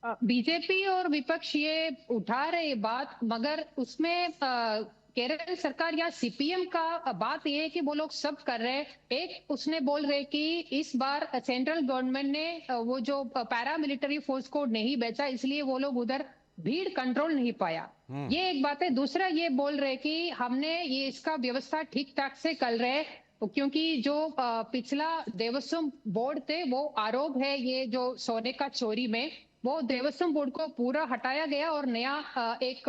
[SPEAKER 21] बीजेपी और विपक्ष ये उठा रहे बात, मगर उसमें केरल सरकार या सीपीएम का बात ये है कि वो लोग सब कर रहे हैं। एक उसने बोल रहे कि इस बार सेंट्रल गवर्नमेंट ने वो जो पैरामिलिट्री फोर्स को नहीं बेचा, इसलिए वो लोग उधर भीड़ कंट्रोल नहीं पाया, ये एक बात है। दूसरा ये बोल रहे कि हमने ये इसका व्यवस्था ठीक ठाक से कर रहे, क्योंकि जो पिछला देवस्थान बोर्ड थे वो आरोप है ये जो सोने का चोरी में, वो देवस्थान बोर्ड को पूरा हटाया गया और नया एक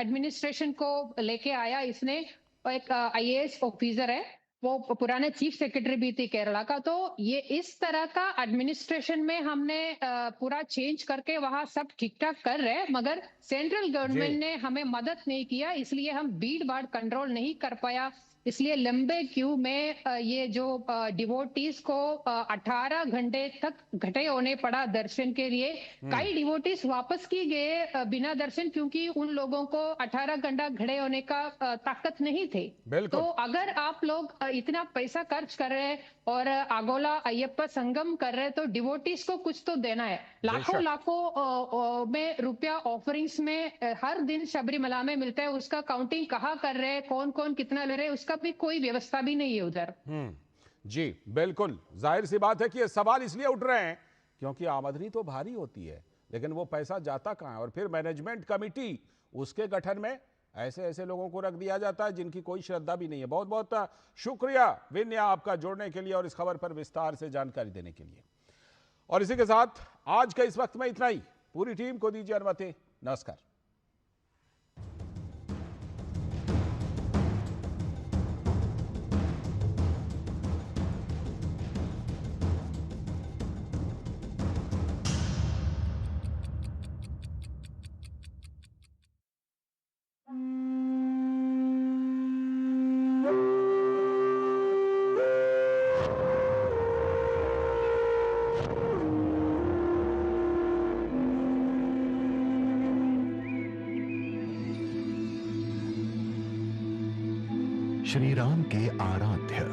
[SPEAKER 21] एडमिनिस्ट्रेशन को लेके आया इसने। एक आईएएस ऑफिसर है, वो पुराने चीफ सेक्रेटरी भी थी केरला का। तो ये इस तरह का एडमिनिस्ट्रेशन में हमने पूरा चेंज करके वहां सब ठीक ठाक कर रहे हैं, मगर सेंट्रल गवर्नमेंट ने हमें मदद नहीं किया, इसलिए हम भीड़ भाड़ कंट्रोल नहीं कर पाया। इसलिए लंबे क्यू में ये जो डिवोटीज को 18 घंटे तक घटे होने पड़ा दर्शन के लिए। कई डिवोटीज वापस की गए बिना दर्शन, क्योंकि उन लोगों को 18 घंटा खड़े होने का ताकत नहीं थे। तो अगर आप लोग इतना पैसा खर्च कर रहे हैं और आगोला अय्यप्पा संगम कर रहे हैं, तो डिवोटीज को कुछ तो देना है। लाखों में रुपया ऑफरिंग्स में हर दिन शबरीमला में मिलता है, उसका काउंटिंग कहाँ कर रहे हैं, कौन कौन कितना ले रहे हैं, उसका भी कोई व्यवस्था भी नहीं है उधर।
[SPEAKER 3] जी बिल्कुल, जाहिर सी बात है कि ये सवाल इसलिए उठ रहे हैं क्योंकि आमदनी तो भारी होती है, लेकिन वो पैसा जाता कहाँ है। और फिर मैनेजमेंट कमेटी, उसके गठन में ऐसे ऐसे लोगों को रख दिया जाता है जिनकी कोई श्रद्धा भी नहीं है। बहुत बहुत शुक्रिया विनया आपका जोड़ने के लिए और इस खबर पर विस्तार से जानकारी देने के लिए। और इसी के साथ आज का इस वक्त में इतना ही। पूरी टीम को दीजिए अनुमति। नमस्कार।
[SPEAKER 13] श्री राम के आराध्य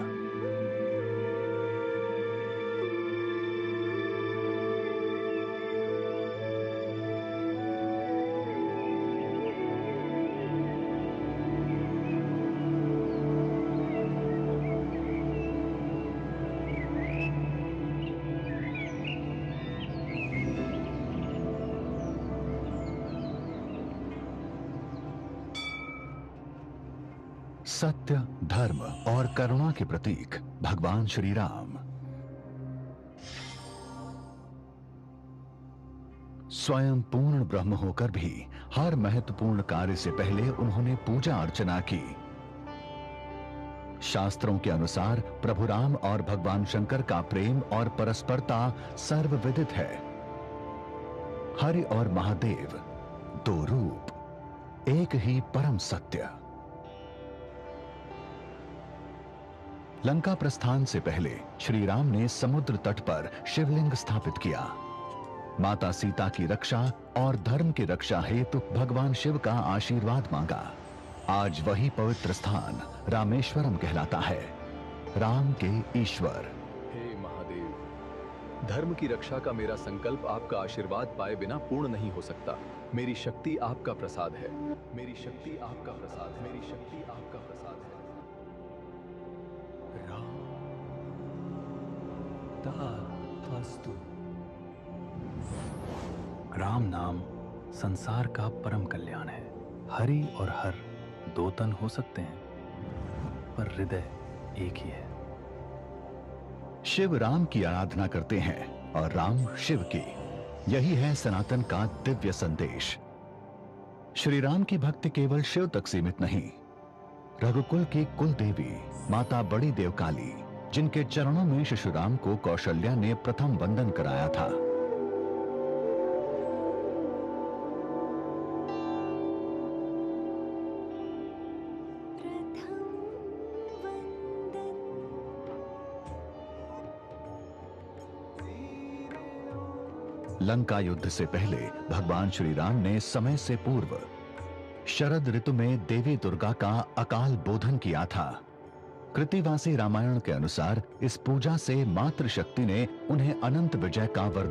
[SPEAKER 13] सत्य, धर्म और करुणा के प्रतीक भगवान श्री राम स्वयं पूर्ण ब्रह्म होकर भी हर महत्वपूर्ण कार्य से पहले उन्होंने पूजा अर्चना की। शास्त्रों के अनुसार प्रभु राम और भगवान शंकर का प्रेम और परस्परता सर्वविदित है। हरि और महादेव दो रूप, एक ही परम सत्य।
[SPEAKER 1] लंका प्रस्थान से पहले श्री राम ने समुद्र तट पर शिवलिंग स्थापित किया। माता सीता की रक्षा और धर्म की रक्षा हेतु भगवान शिव का आशीर्वाद मांगा। आज वही पवित्र स्थान रामेश्वरम कहलाता है, राम के ईश्वर।
[SPEAKER 22] हे महादेव, धर्म की रक्षा का मेरा संकल्प आपका आशीर्वाद पाए बिना पूर्ण नहीं हो सकता। मेरी शक्ति आपका प्रसाद है, मेरी शक्ति आपका प्रसाद है, मेरी शक्ति आपका प्रसाद है।
[SPEAKER 23] राम नाम संसार का परम कल्याण है। हरि और हर दो तन हो सकते हैं, पर हृदय एक ही है।
[SPEAKER 1] शिव राम की आराधना करते हैं और राम शिव की। यही है सनातन का दिव्य संदेश। श्री राम की भक्ति केवल शिव तक सीमित नहीं। रघुकुल की कुल देवी माता बड़ी देवकाली, जिनके चरणों में शिशु राम को कौशल्या ने प्रथम वंदन कराया था। लंका युद्ध से पहले भगवान श्री राम ने समय से पूर्व शरद ऋतु में देवी दुर्गा का अकाल बोधन किया था। कृतिवासी रामायण के अनुसार इस पूजा से मातृशक्ति ने उन्हें अनंत विजय का वर